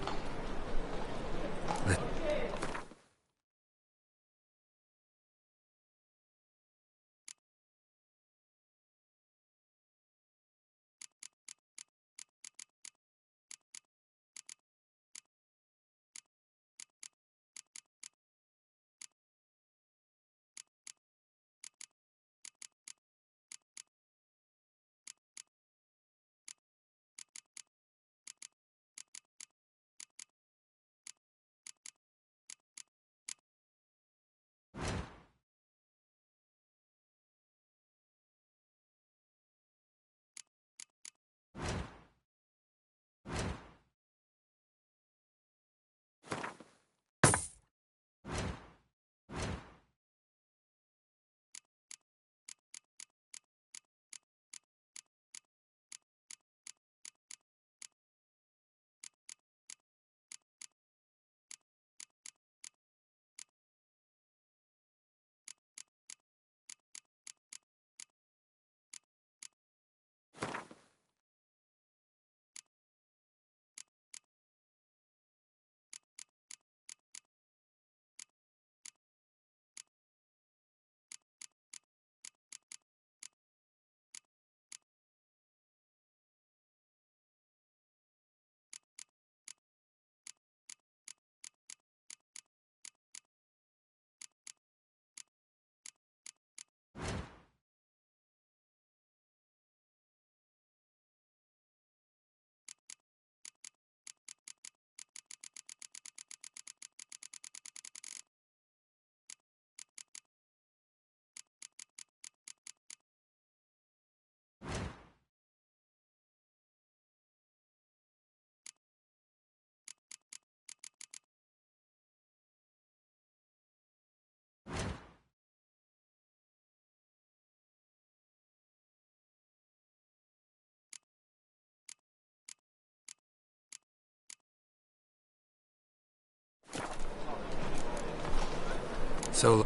So...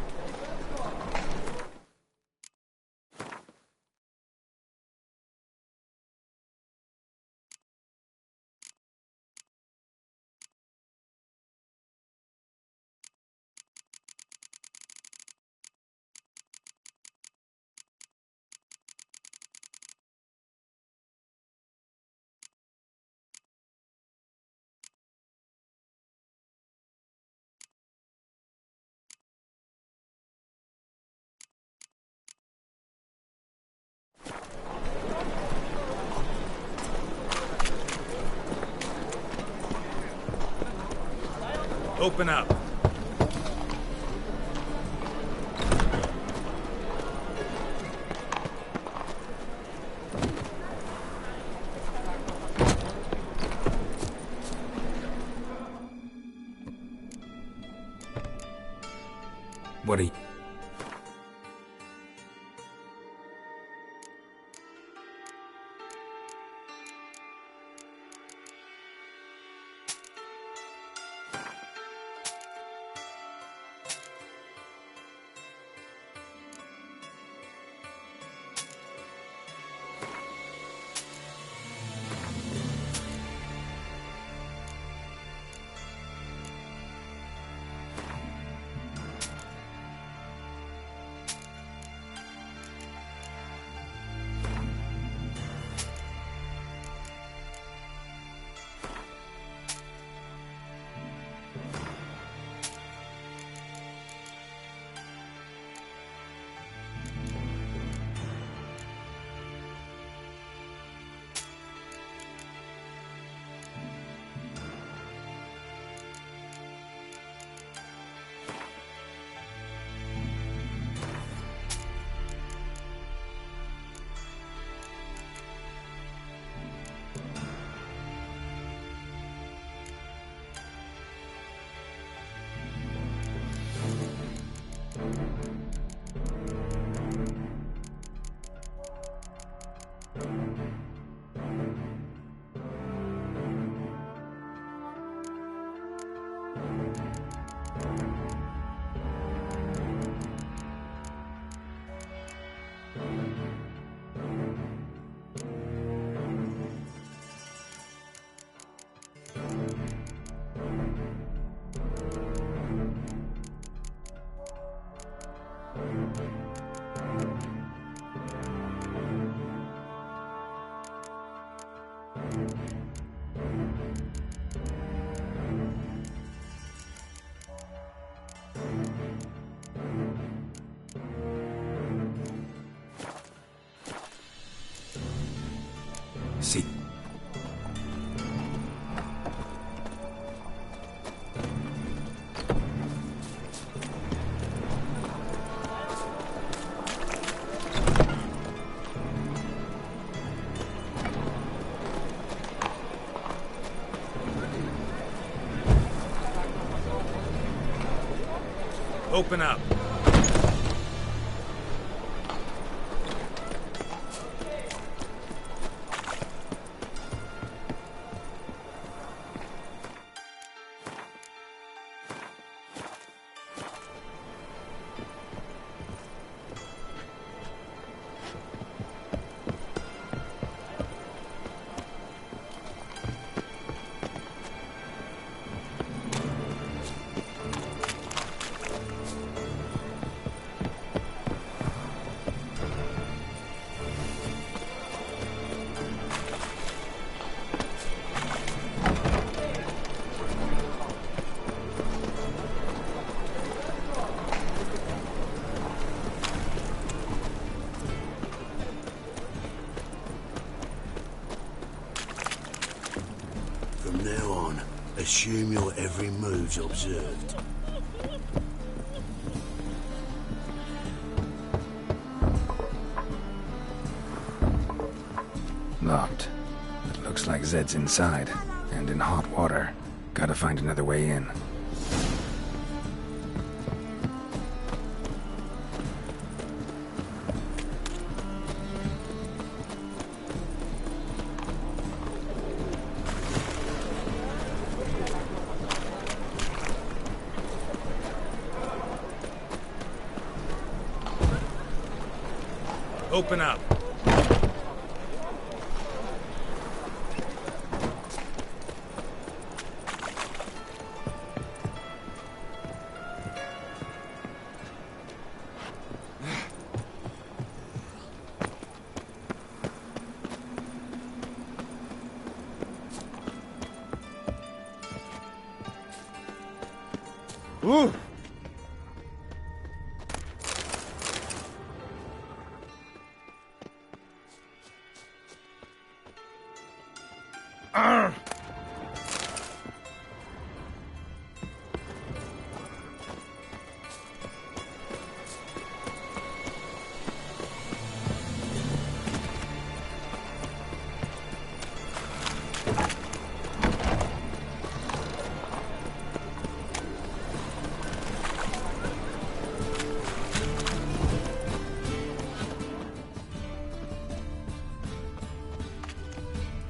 Open up. What are you... See. Open up. From now on, assume your every move's observed. Locked. It looks like Zed's inside, and in hot water. Gotta find another way in. Open up. Ooh.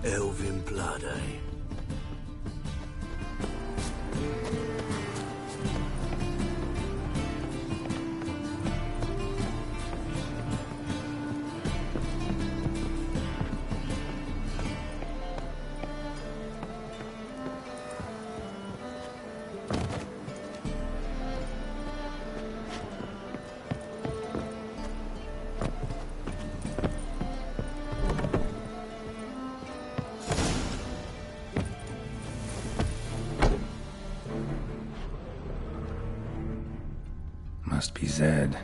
Elven blood, eh? Must be Zed.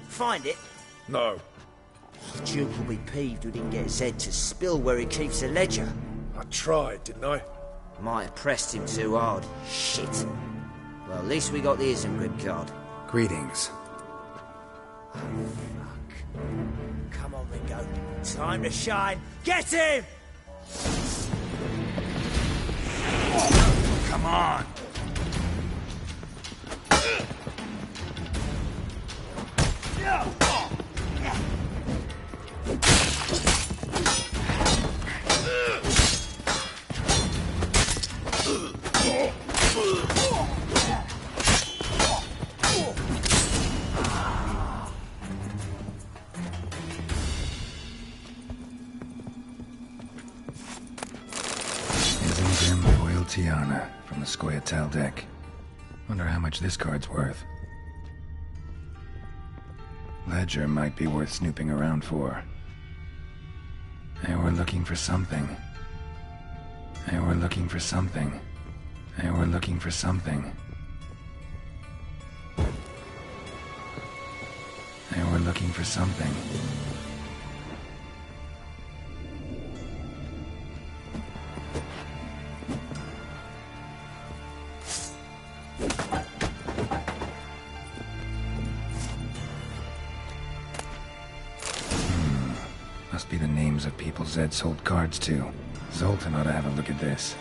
Find it? No. The Duke will be peeved we didn't get Zed to spill where he keeps the ledger. I tried, didn't I? Might have pressed him too hard. Shit. Well, at least we got the Isengrid card. Greetings. Oh, fuck. Come on, Ringo. Time to shine. Get him! Come on. Tiana from the Scoia'tael deck. Wonder how much this card's worth. Ledger might be worth snooping around for. They were looking for something. They were looking for something. They were looking for something. They were looking for something. Must be the names of people Zed sold cards to. Zoltan ought to have a look at this.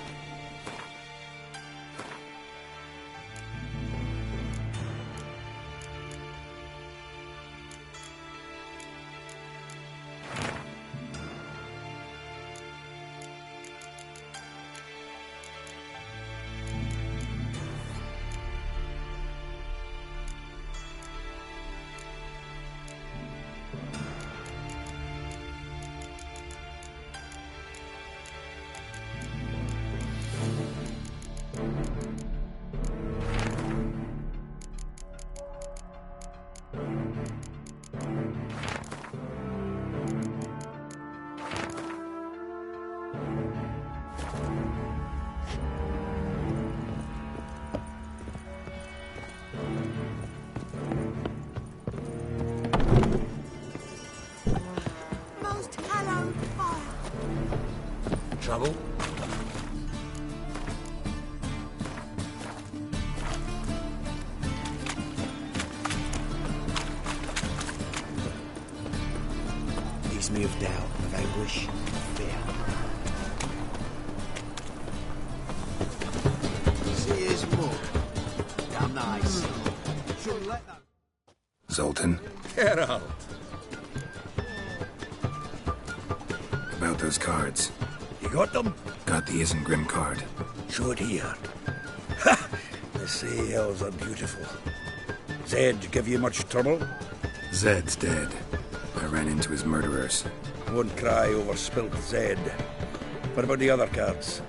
Most hallowed fire. Trouble? Leaves me of doubt, of anguish, fear. See his mug. Damn nice. Shouldn't let that... Zoltan? Geralt! About those cards. You got them? Got the Isengrim card. Show it here. Ha! They say elves are beautiful. Zed give you much trouble? Zed's dead. I ran into his murderers. Won't cry over spilt Zed. What about the other cards?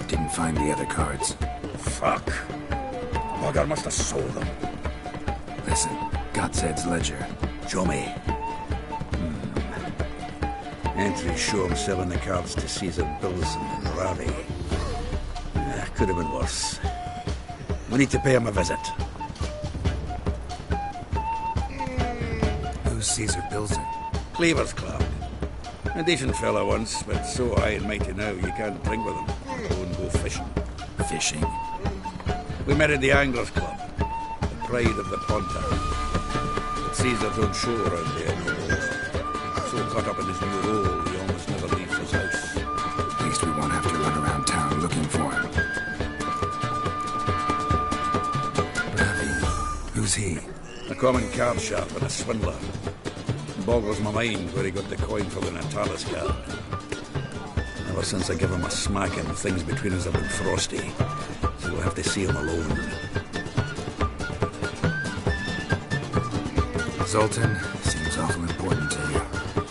Didn't find the other cards. Fuck. Bugger must have sold them. Listen, got Zed's ledger. Show me. Entries show him selling the cards to Caesar Bilson and Ravi. Could have been worse. We need to pay him a visit. Who's Caesar Bilson? Cleaver's Club. A decent fella once, but so high and mighty now you can't drink with him. Go and go fishing. Fishing? We met at the Anglers Club, the pride of the Ponta. But Caesar's on show around there no more. So caught up in his new role, he almost never leaves his house. At least we won't have to run around town looking for him. Ravi, who's he? A common card sharp and a swindler. Boggles my mind where he got the coin for the Natalis card. Ever since I gave him a smacking, things between us have been frosty. So we'll have to see him alone. Zoltan, seems awful important to you.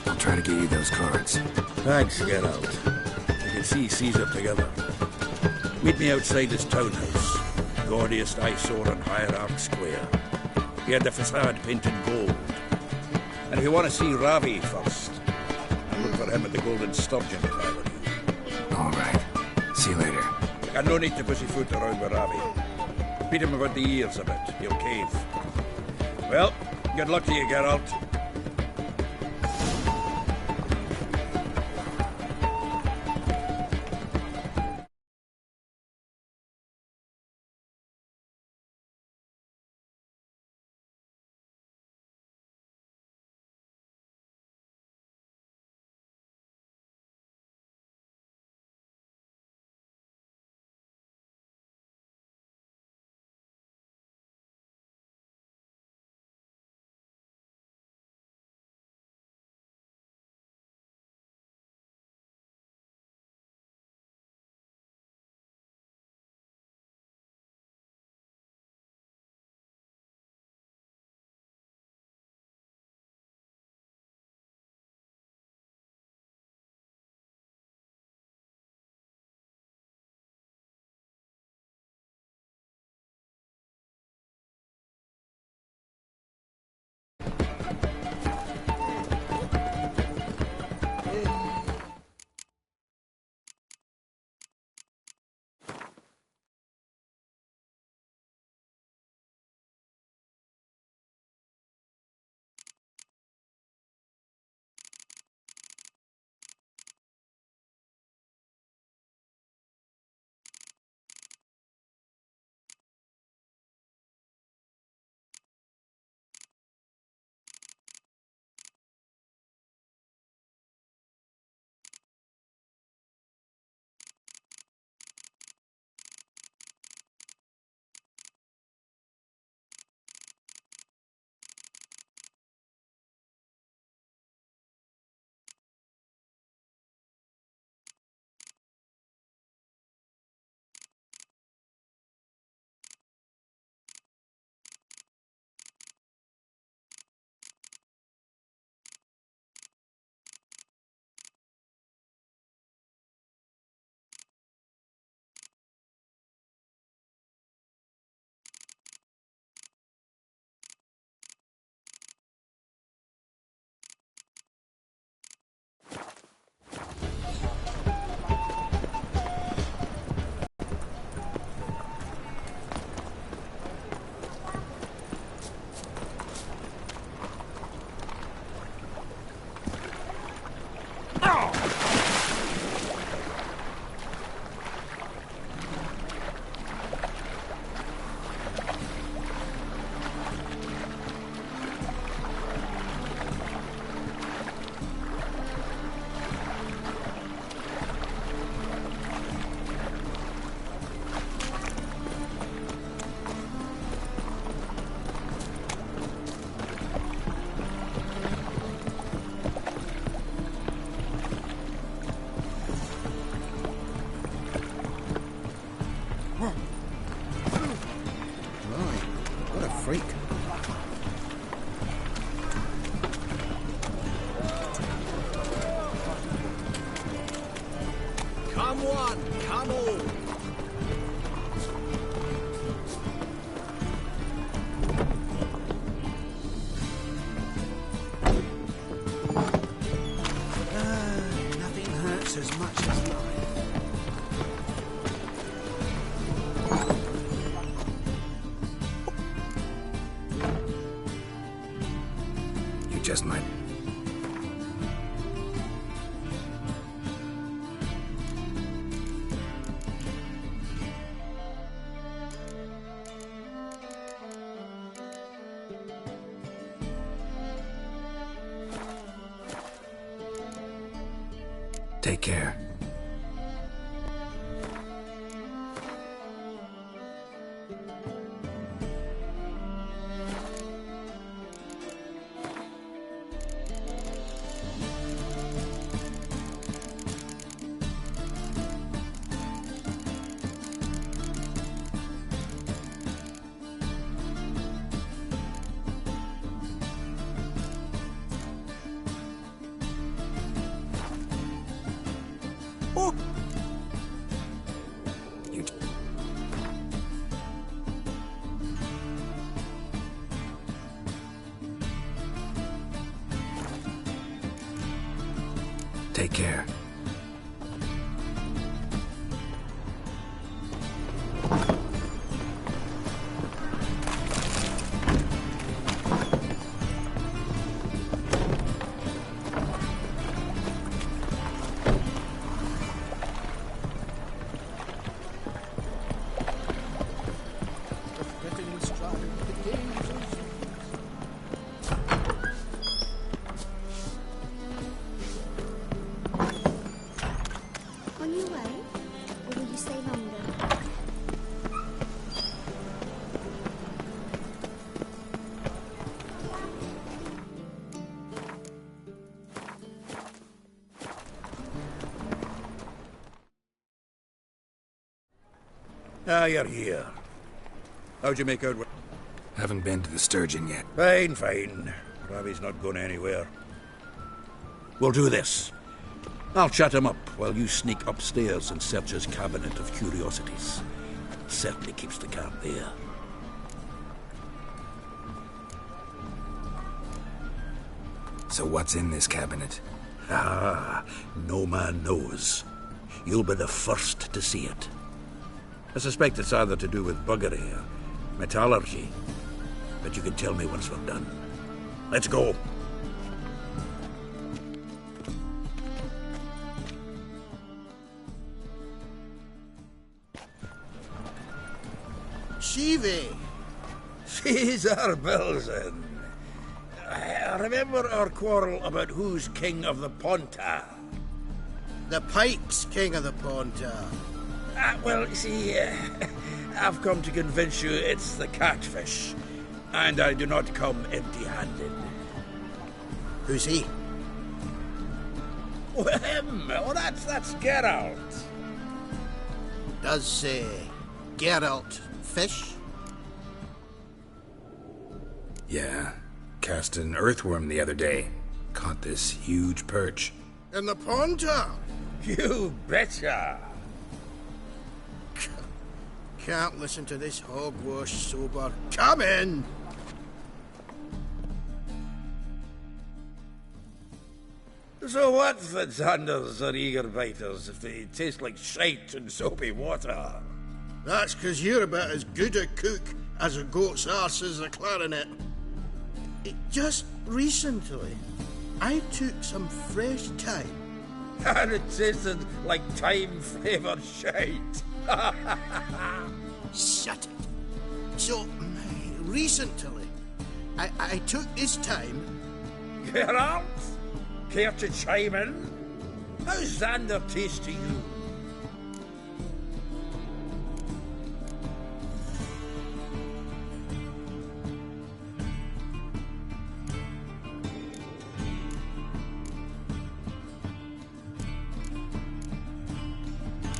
I'll try to get you those cards. Thanks, Geralt. You can see Caesar together. Meet me outside his townhouse. Gaudiest eyesore on Hierarch Square. He had the facade painted gold. And if you want to see Ravi first, I'd look for him at the Golden Sturgeon if I were you. All right. See you later. And no need to pussyfoot around with Ravi. Beat him about the ears a bit. He'll cave. Well, good luck to you, Geralt. Come one, come all. Nothing hurts as much as life. You just might. Take care. Take care. Getting in stride with the days. On your way? Or will you stay longer? Ah, you're here. How'd you make out with... Haven't been to the Sturgeon yet. Fine, fine. Ravi's not going anywhere. We'll do this. I'll chat him up while you sneak upstairs and search his cabinet of curiosities. Certainly keeps the cat there. So what's in this cabinet? Ah, no man knows. You'll be the first to see it. I suspect it's either to do with buggery or metallurgy. But you can tell me once we're done. Let's go. Shivi! Caesar Belzen. I remember our quarrel about who's king of the Ponta. The Pike's king of the Ponta. Well, you see, I've come to convince you it's the catfish. And I do not come empty-handed. Who's he? Oh, him! Oh, that's Geralt. Does Geralt fish? Yeah. Cast an earthworm the other day. Caught this huge perch. In the Ponta? You betcha! Can't listen to this hogwash sober. Come in! So what's the Zanders or eager biters if they taste like shite and soapy water? That's 'cause you're about as good a cook as a goat's arse is a clarinet. Just recently, I took some fresh thyme. And it tasted like thyme-flavoured shite. Shut it. So, recently, I took this thyme. Geralt? Care to chime in? How's Xander taste to you?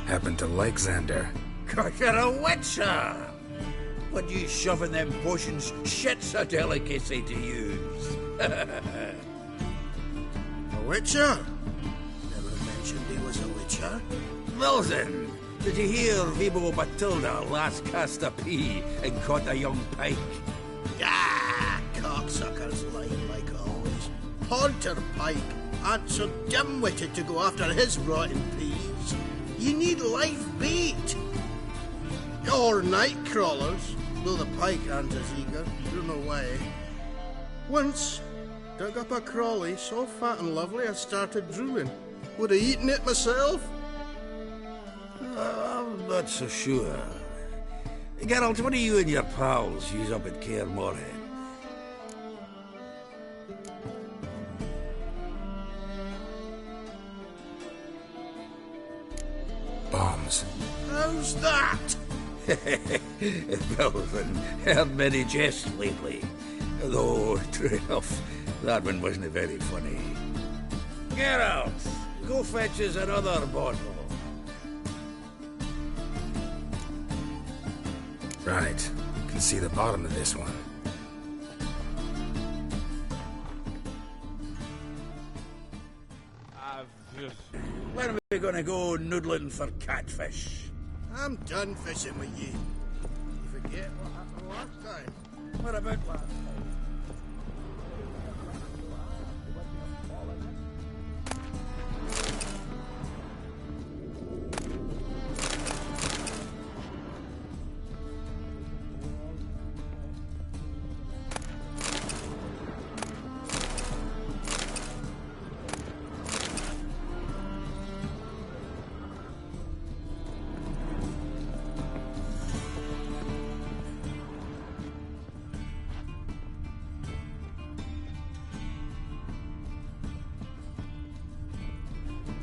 Happen to like Xander. 'Cause you're a witcher! When you shoving them potions, shit's a delicacy to use. A witcher? Never mentioned he was a witcher. Wilson, did you hear Vibo Matilda last cast a pea and caught a young pike? Ah, cocksuckers lying like always. Porter Pike aren't so dim-witted to go after his rotten peas. You need live bait. Or night crawlers, though the pike aren't as eager. Don't know why. Once, dug up a crawly so fat and lovely I started drooling. Would have eaten it myself. I'm not so sure. Geralt, what do you and your pals use up at Kaer Morhen? Bombs. How's that? Belvin, heard many jests lately. Though, true enough, that one wasn't very funny. Geralt, go fetch us another bottle. Right. Can see the bottom of this one. When are we gonna go noodling for catfish? I'm done fishing with you. You forget what happened last time. What about last time?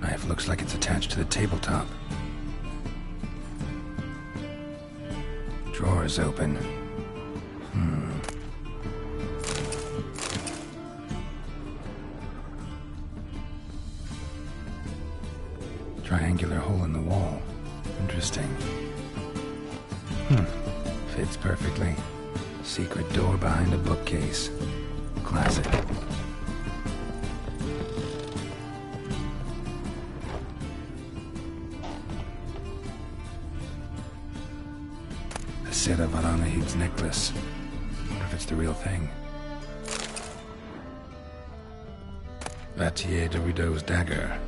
Knife looks like it's attached to the tabletop. Drawer's open. Triangular hole in the wall. Interesting. Fits perfectly. Secret door behind a bookcase. Classic. Sarah Varanahid's necklace. Wonder if it's the real thing. Vatier de Rideau's dagger.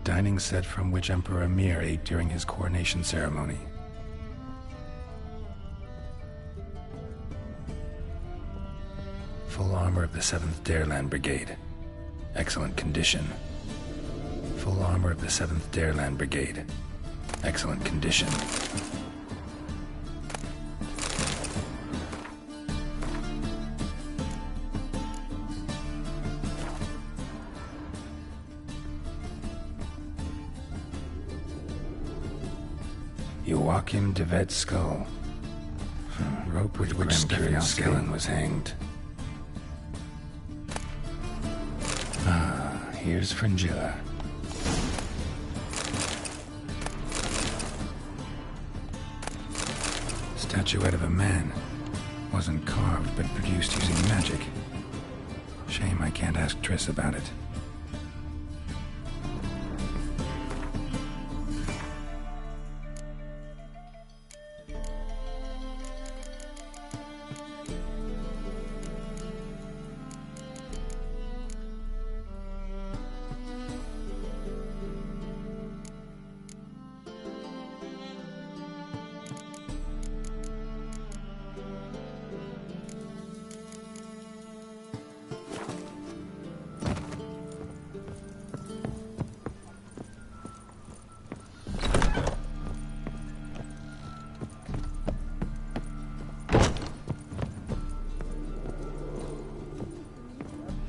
Dining set from which Emperor Mir ate during his coronation ceremony. Full armor of the 7th Dareland Brigade. Excellent condition. Full armor of the 7th Dareland Brigade. Excellent condition. Joachim de Vet's skull. Rope with which Stefan Skellen was hanged. Ah, here's Fringilla. Statuette of a man. Wasn't carved, but produced using magic. Shame I can't ask Triss about it.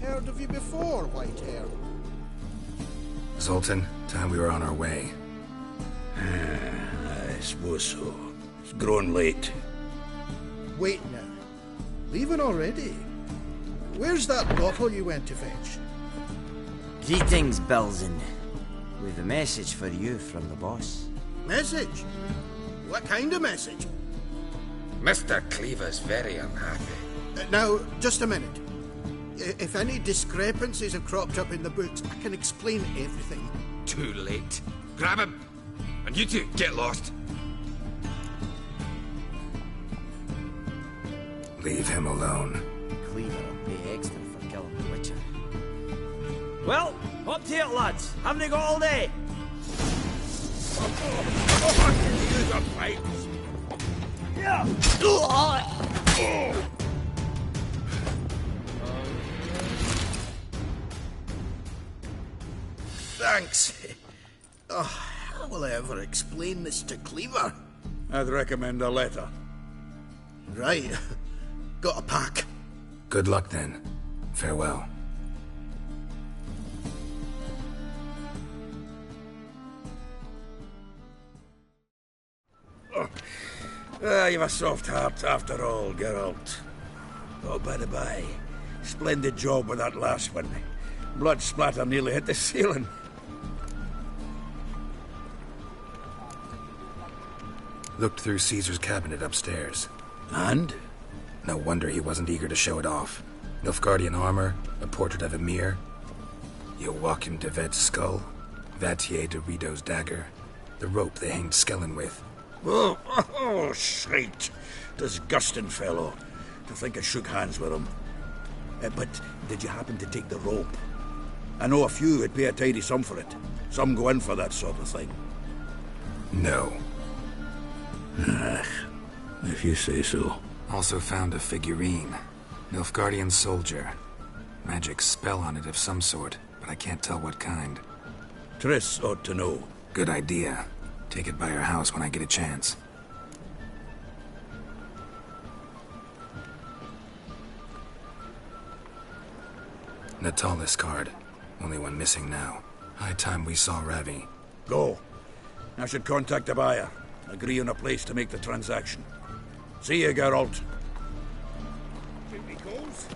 Heard of you before, Whitehair? Zoltan, time we were on our way. I suppose so. It's grown late. Wait now. Leaving already? Where's that bottle you went to fetch? Greetings, Belzen. We've a message for you from the boss. Message? What kind of message? Mr. Cleaver's very unhappy. Now, just a minute. If any discrepancies have cropped up in the books, I can explain everything. Too late. Grab him! And you two, get lost. Leave him alone. Cleaver will pay extra for killing the Witcher. Well, up to it, lads. Haven't they got all day? Use the pipes. Yeah. Thanks. Oh, how will I ever explain this to Cleaver? I'd recommend a letter. Right. Got a pack. Good luck then. Farewell. You've a soft heart after all, Geralt. Oh, by the by, splendid job with that last one. Blood splatter nearly hit the ceiling. Looked through Caesar's cabinet upstairs. And? No wonder he wasn't eager to show it off. Nilfgaardian armor, a portrait of Emir, Joachim de Vet's skull, Vatier de Rideau's dagger, the rope they hanged Skellen with. Oh, shite. Disgusting fellow. To think I shook hands with him. But did you happen to take the rope? I know a few would pay a tidy sum for it. Some go in for that sort of thing. No. If you say so. Also found a figurine. Nilfgaardian soldier. Magic spell on it of some sort, but I can't tell what kind. Triss ought to know. Good idea. Take it by her house when I get a chance. Natalis card. Only one missing now. High time we saw Ravi. Go. I should contact the buyer. Agree on a place to make the transaction. See you, Geralt. Think he goes?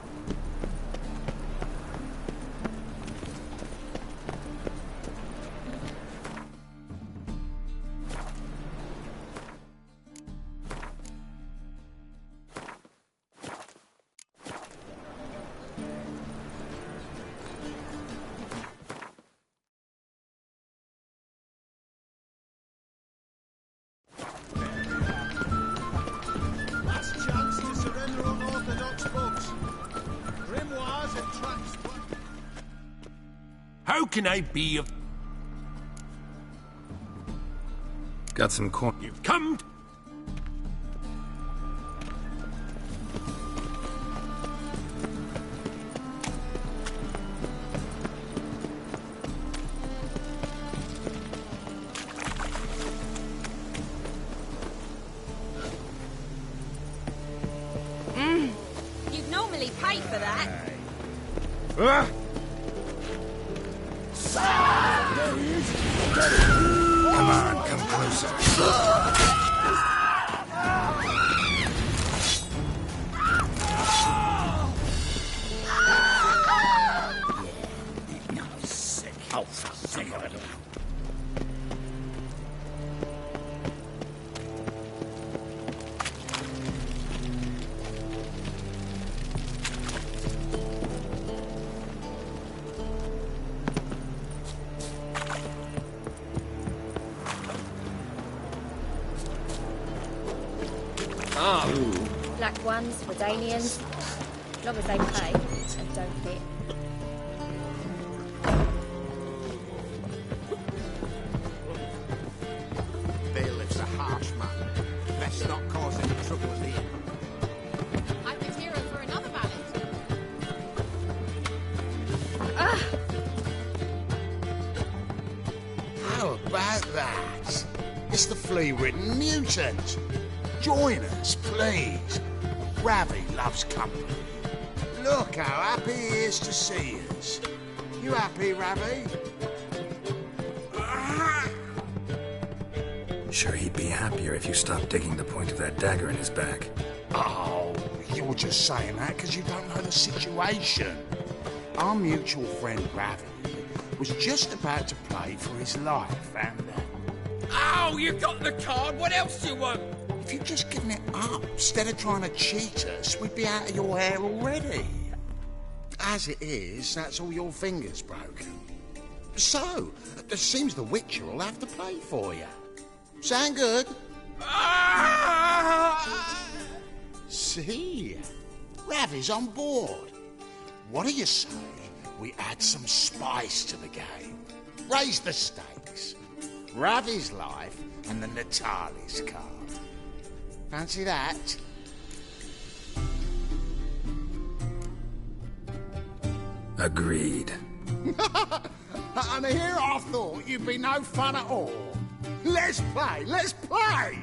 Last chance to surrender unorthodox books. Grimoires and traps. How can I be of... Got some corn. You've come... You'd normally pay for that. Come on, come closer. Sick. Oh, sick of it. Black ones, Redanians, as long as they pay and don't fit. Bailiff's a harsh man. Best not cause any trouble here. I could hear her for another ballad. How about that? It's the flea-ridden mutant. Join us, please. Ravi loves company. Look how happy he is to see us. You happy, Ravi? Sure, he'd be happier if you stopped digging the point of that dagger in his back. Oh, you're just saying that because you don't know the situation. Our mutual friend Ravi was just about to play for his life, and Oh, you got the card. What else do you want? if you'd just given it up instead of trying to cheat us, we'd be out of your hair already. as it is, that's all your fingers broken. So, it seems the Witcher will have to play for you. Sound good? See? Ravi's on board. What do you say we add some spice to the game? Raise the stakes. Ravi's life and the Natalis card. Fancy that? Agreed. And here I thought you'd be no fun at all. Let's play, let's play!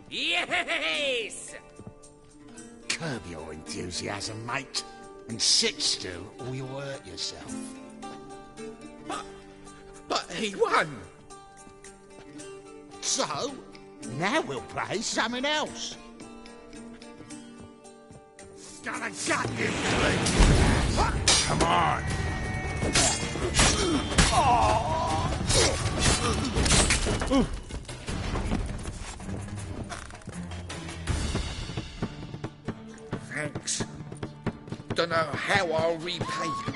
Yes! Curb your enthusiasm, mate, and sit still or you'll hurt yourself. But he won! So, now we'll play something else. Gonna gut you, Come on! Thanks. Don't know how I'll repay you.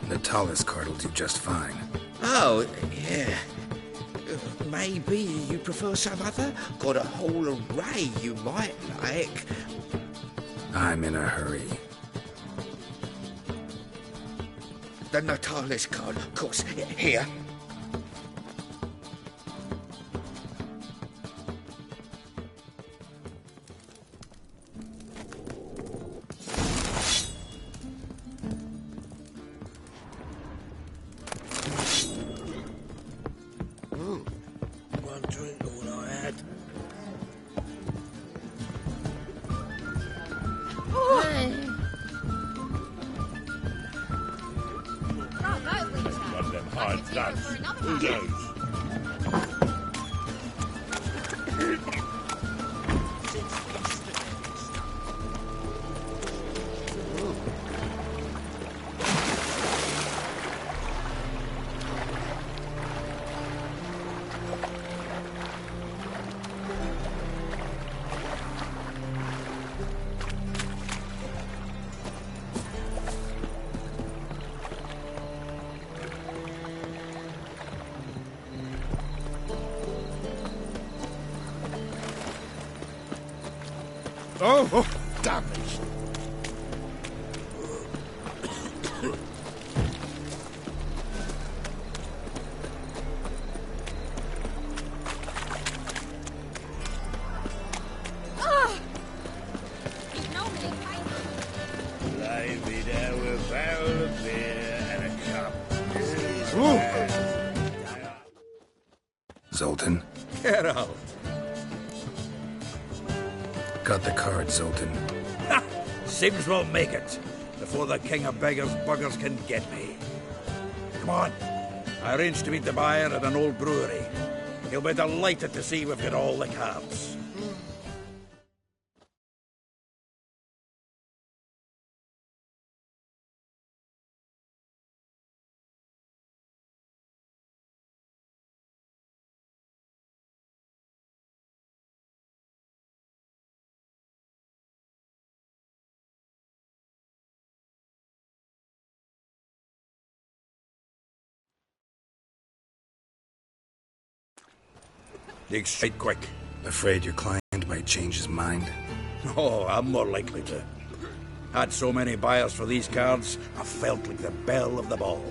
Natalis card will do just fine. Oh, yeah. Maybe you prefer some other? Got a whole array you might like. I'm in a hurry. The Natalis card, of course. Here. One drink all I had. Oh, it does. Who knows? Oh, damn it. Lively there with a barrel of beer and a cup. Zoltan? Get out. Got the card, Zoltan. Sims won't make it before the king of beggars buggers can get me. Come on. I arranged to meet the buyer at an old brewery. He'll be delighted to see we've got all the cards. Dig straight quick. Afraid your client might change his mind? Oh, I'm more likely to. Had so many buyers for these cards, I felt like the belle of the ball.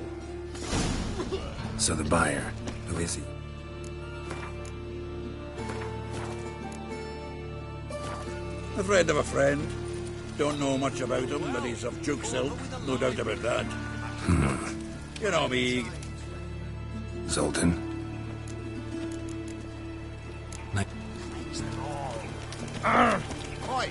So the buyer, who is he? A friend of a friend. Don't know much about him, but he's of Duke's ilk, no doubt about that. You know me. Zoltan? Oi!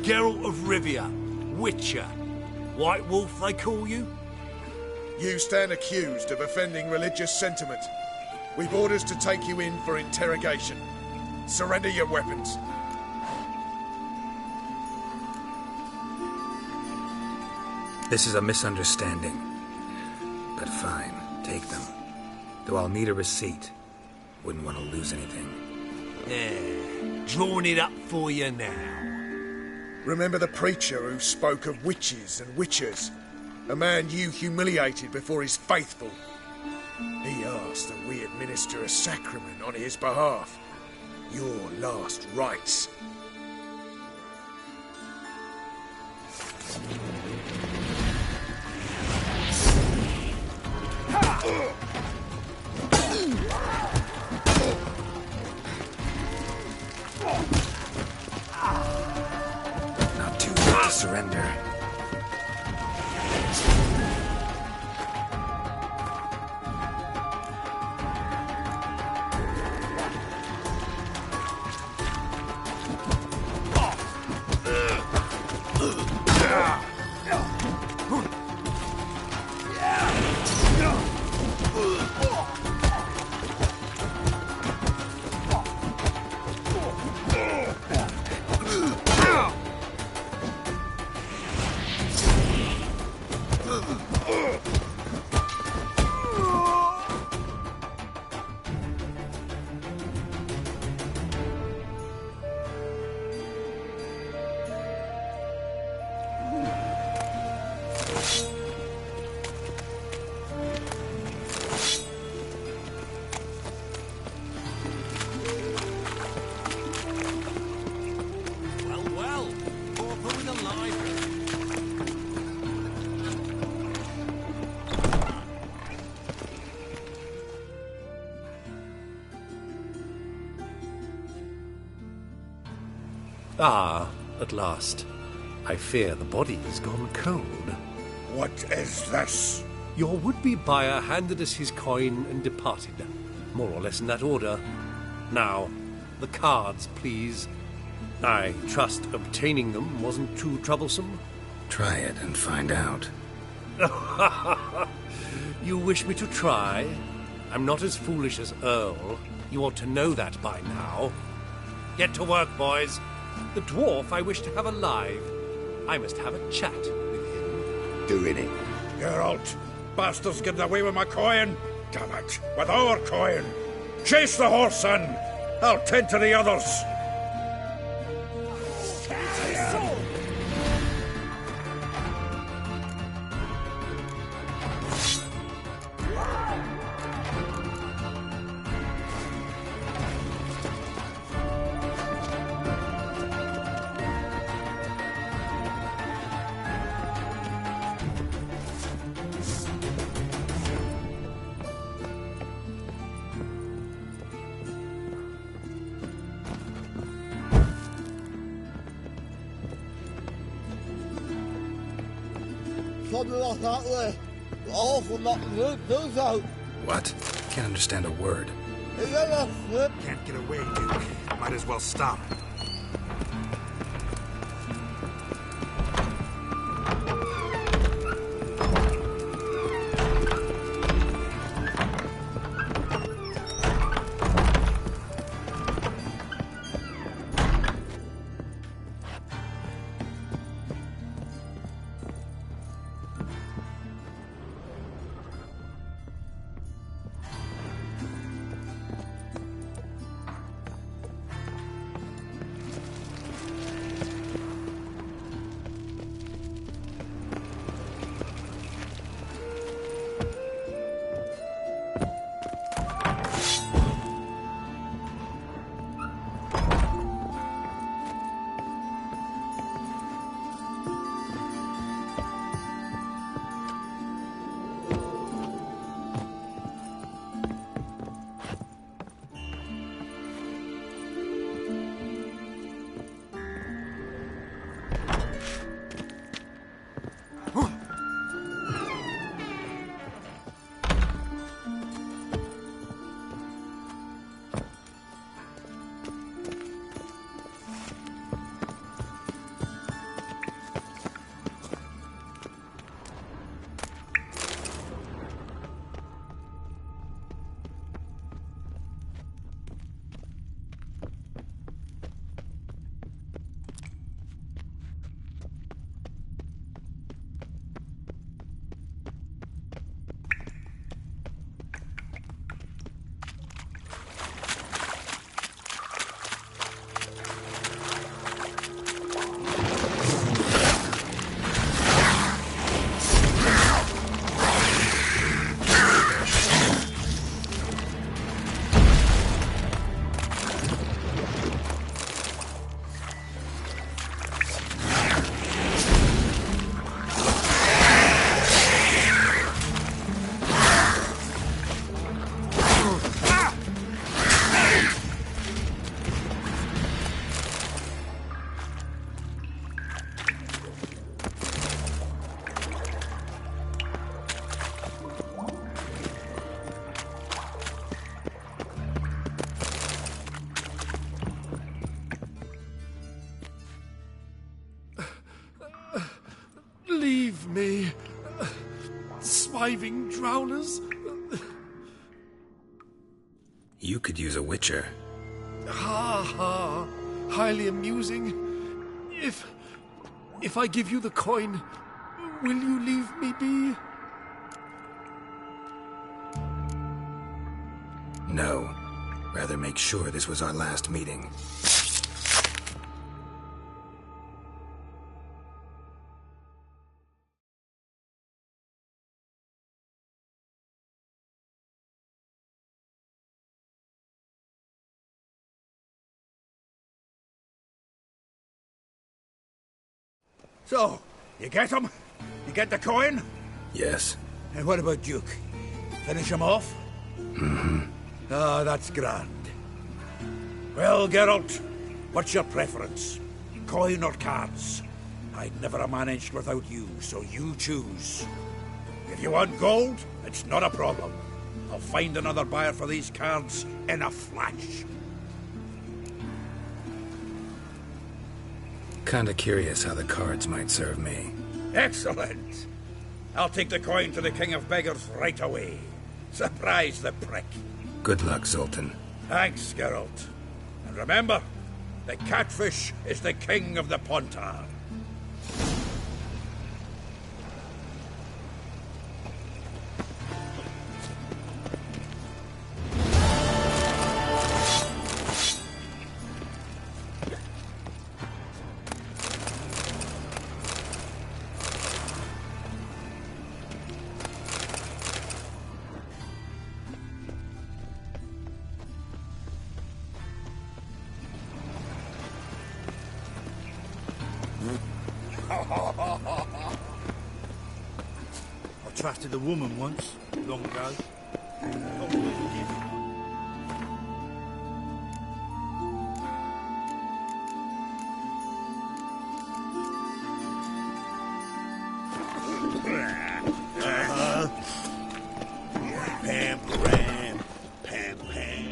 Geralt of Rivia, Witcher. White Wolf, they call you? You stand accused of offending religious sentiment. We've orders to take you in for interrogation. Surrender your weapons. This is a misunderstanding. But fine, take them. Though I'll need a receipt. Wouldn't want to lose anything. Yeah, drawing it up for you now. Remember the preacher who spoke of witches and witchers? A man you humiliated before his faithful. He asked that we administer a sacrament on his behalf. Your last rites. Not too late to surrender. Ah, at last. I fear the body has gone cold. What is this? Your would-be buyer handed us his coin and departed. More or less in that order. Now, the cards, please. I trust obtaining them wasn't too troublesome? Try it and find out. You wish me to try? I'm not as foolish as Earl. You ought to know that by now. Get to work, boys. The dwarf I wish to have alive. I must have a chat with him. Doing it. Geralt, bastards getting away with my coin. Damn it, with our coin. Chase the horse, son. I'll tend to the others. Something like that way. Awful not to do so. What? Can't understand a word. Can't get away, Duke. Might as well stop. Leave me. Swiving drowners. You could use a witcher. Ha ha. Highly amusing. If I give you the coin, will you leave me be? No. Rather make sure this was our last meeting. So, you get him? You get the coin? Yes. And what about Duke? Finish him off? Mm-hmm. Ah, that's grand. Well, Geralt, what's your preference? Coin or cards? I'd never have managed without you, so you choose. If you want gold, it's not a problem. I'll find another buyer for these cards in a flash. Kinda curious how the cards might serve me. Excellent. I'll take the coin to the King of Beggars right away. Surprise the prick. Good luck, Zoltan. Thanks, Geralt. And remember, the catfish is the king of the Pontar. I trusted a woman once, long ago. Pam, pam, pam, pam.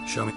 Show me.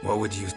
What would you...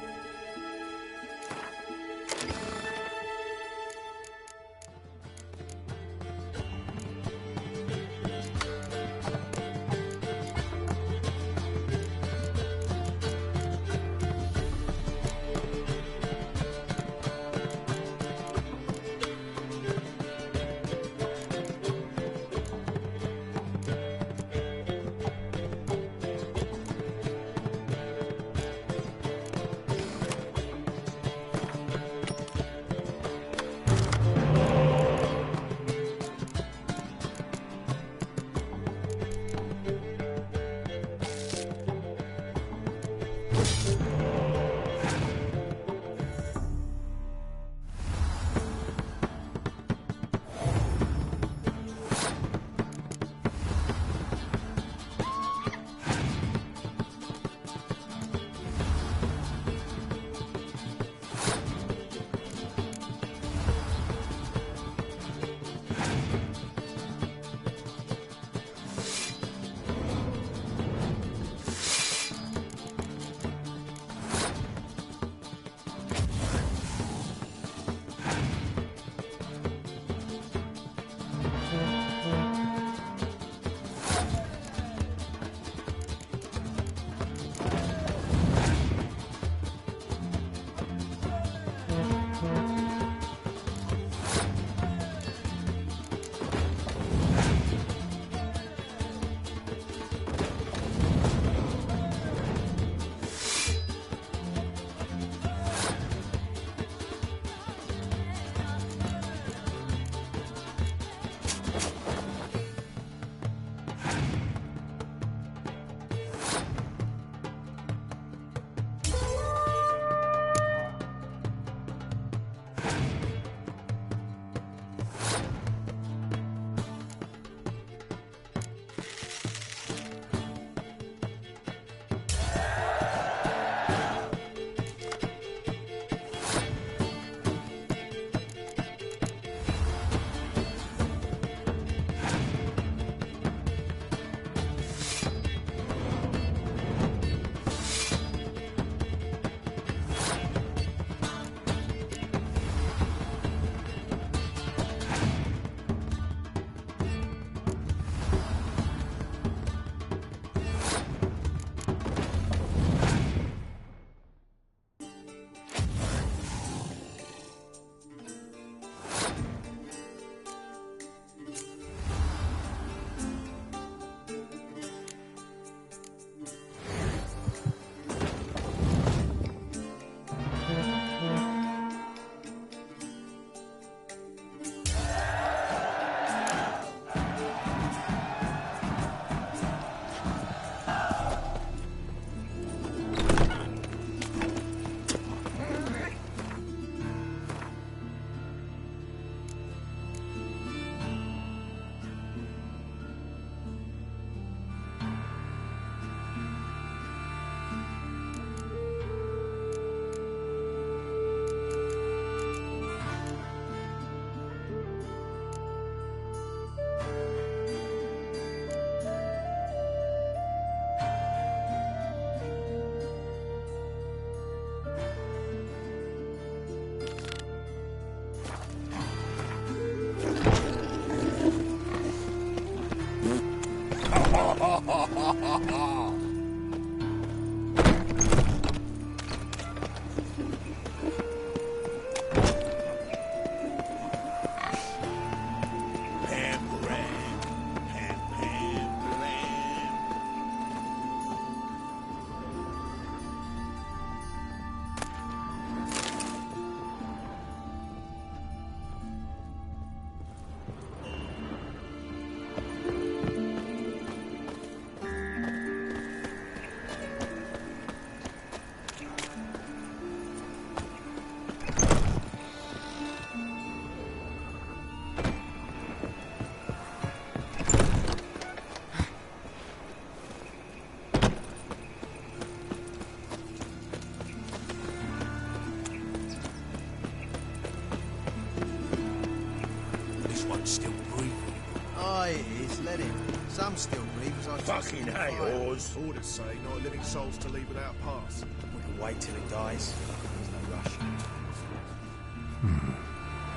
Still breathing. Aye, it is. Let him. Some still breathe as I... Fucking hey, Oars. Orders say not a living soul's to leave without a pass. We can wait till he dies. There's no rush.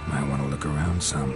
Might want to look around some.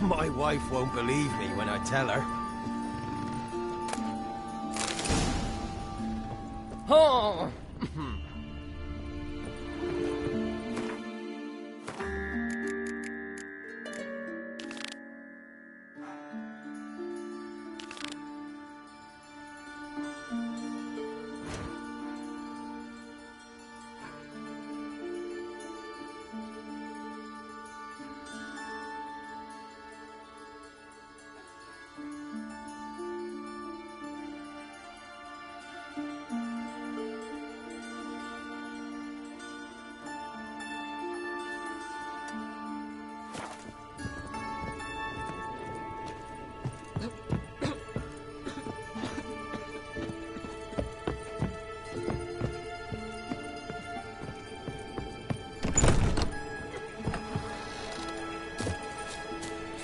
My wife won't believe me when I tell her. Oh!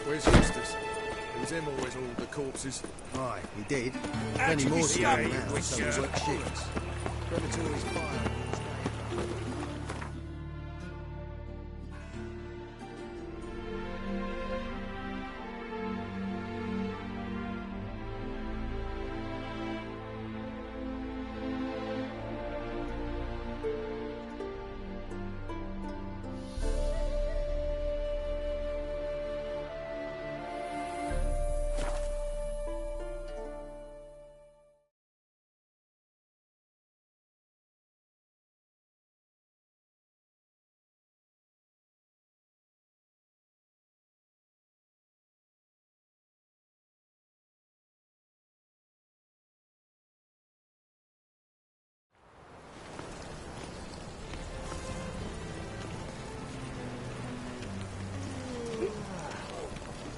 Where's Eustace? It was him always all the corpses. Aye, he did. Plenty more to go now, so we work shifts. Crematory's fire.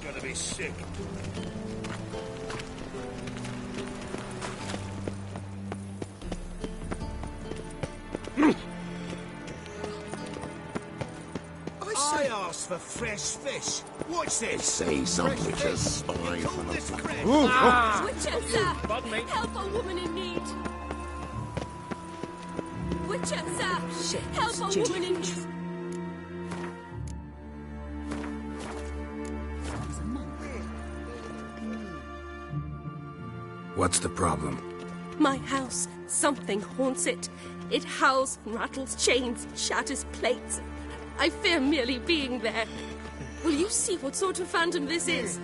Gonna be sick. I asked for fresh fish. What's this? Say some Fresh witches fish. spy You call from this afar. fresh? Witcher, sir! Help a woman in need! Witcher, sir! Help a woman in need! What's the problem? My house. Something haunts it. It howls, rattles chains, shatters plates. I fear merely being there. Will you see what sort of phantom this is?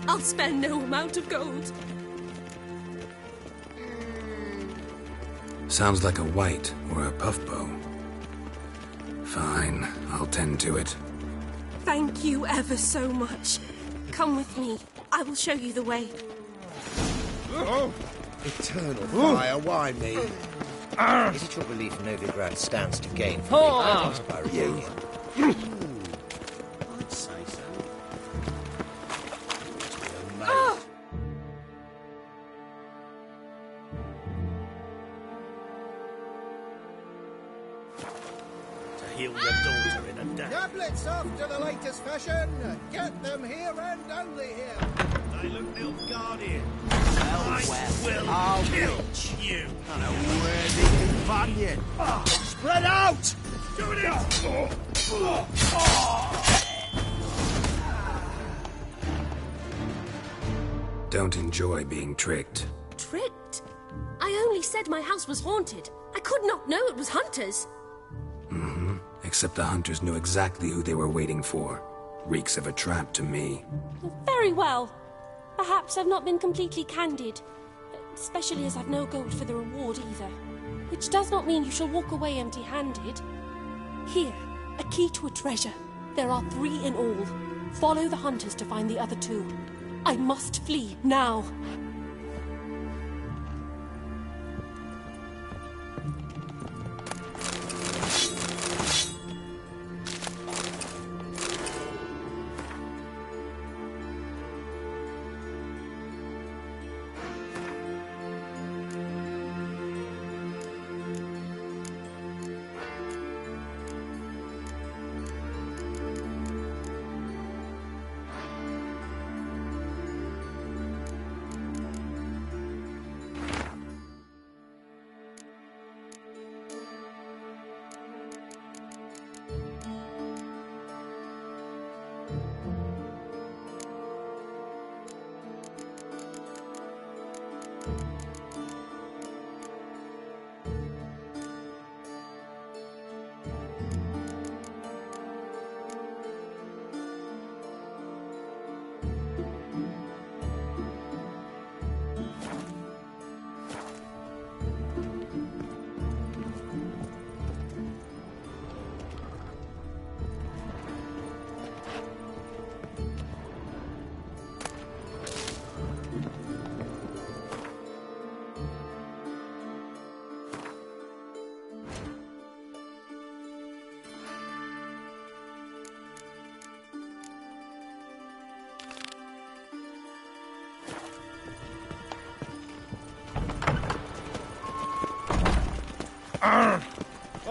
I'll spare no amount of gold. Sounds like a white or a puffbow. Fine, I'll tend to it. Thank you ever so much. Come with me. I will show you the way. Oh, Eternal fire, why me? Is it your belief Novigrad stands to gain from Oh. the by reunion? I'd say so. To heal your daughter in a day. Tablets off to the latest fashion. Get them here and only here. They look Nilfgaardian. I'll kill you. And a worthy companion. Spread out! Doing it! Don't enjoy being tricked. Tricked? I only said my house was haunted. I could not know it was hunters. Mm-hmm. Except the hunters knew exactly who they were waiting for. Reeks of a trap to me. Very well. Perhaps I've not been completely candid. Especially as I've no gold for the reward either. Which does not mean you shall walk away empty-handed. Here, a key to a treasure. There are 3 in all. Follow the hunters to find the other 2. I must flee now.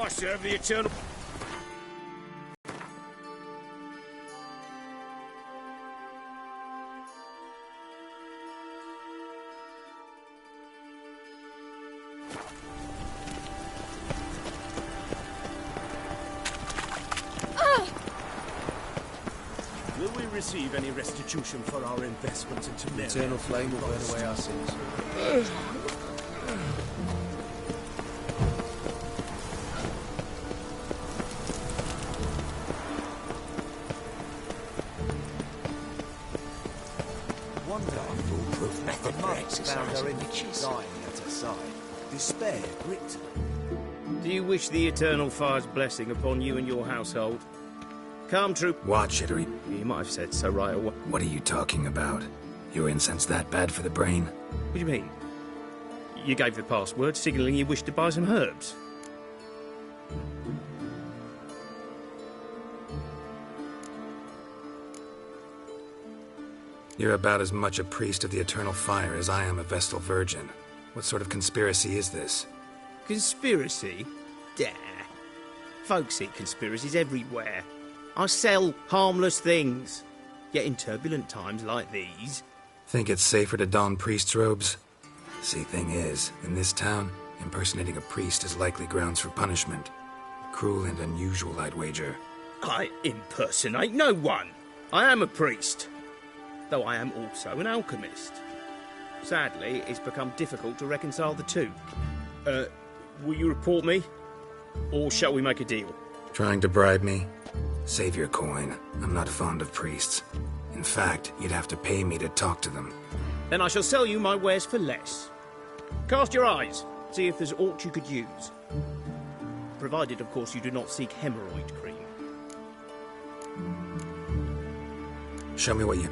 I serve the eternal... Will we receive any restitution for our investment into Mary? Eternal flame will burn away our sins. Foolproof method for exercising witches. Dying at her side. Despair gripped her. Do you wish the Eternal Fire's blessing upon you and your household? Come, troop. Watch it, or You might have said so right away. What are you talking about? Your incense that bad for the brain? What do you mean? You gave the password, signalling you wished to buy some herbs. You're about as much a priest of the Eternal Fire as I am a Vestal Virgin. What sort of conspiracy is this? Conspiracy? Dah. Folks see conspiracies everywhere. I sell harmless things. Yet in turbulent times like these... Think it's safer to don priest's robes? See, thing is, in this town, impersonating a priest is likely grounds for punishment. Cruel and unusual, I'd wager. I impersonate no one. I am a priest. Though I am also an alchemist. Sadly, it's become difficult to reconcile the two. Will you report me? Or shall we make a deal? Trying to bribe me? Save your coin. I'm not fond of priests. In fact, you'd have to pay me to talk to them. Then I shall sell you my wares for less. Cast your eyes. See if there's aught you could use. Provided, of course, you do not seek hemorrhoid cream. Show me what you...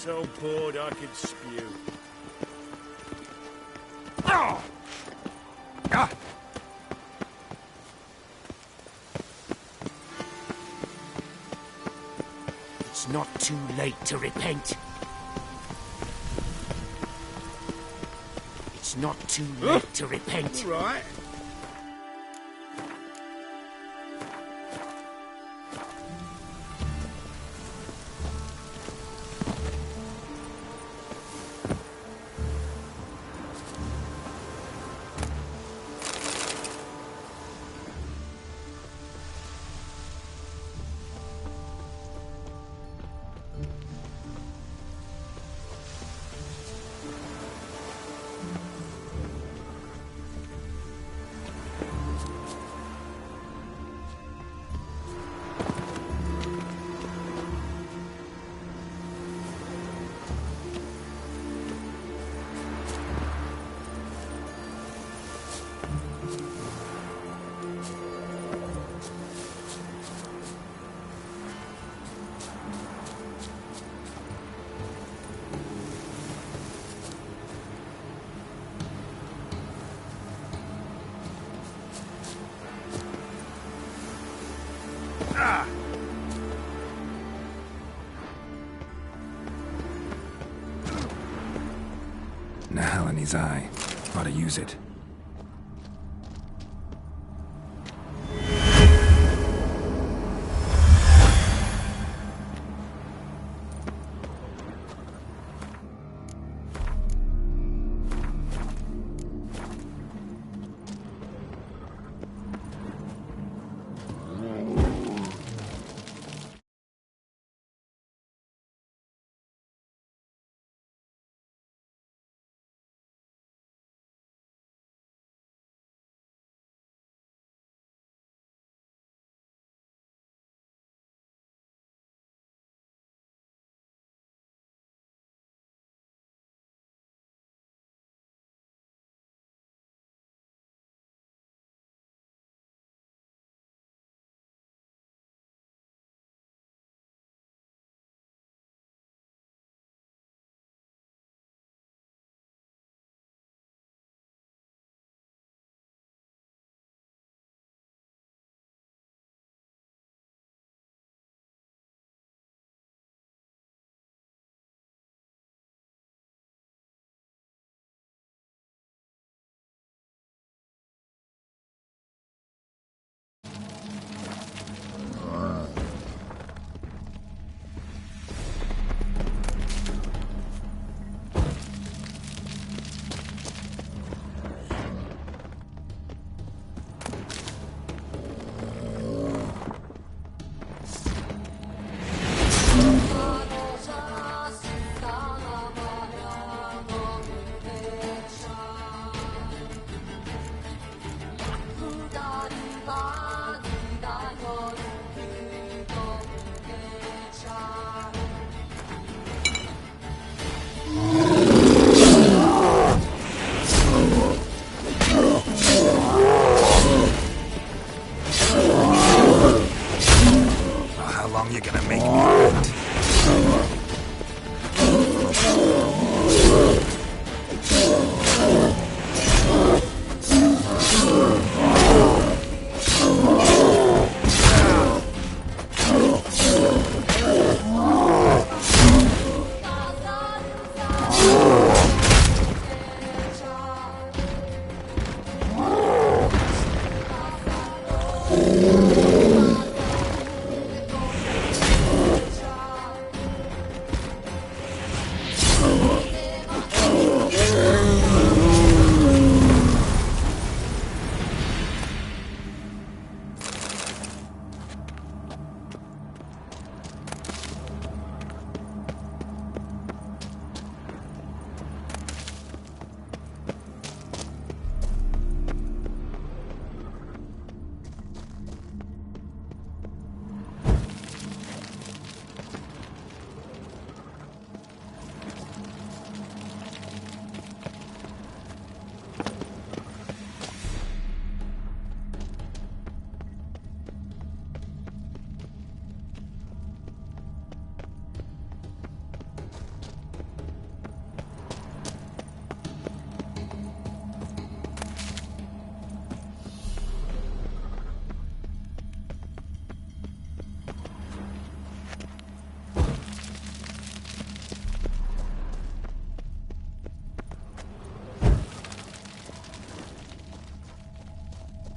so bored I could spew. Oh! Ah! It's not too late to repent. It's not too late to repent. Right. Nahal in his eye. Ought to use it.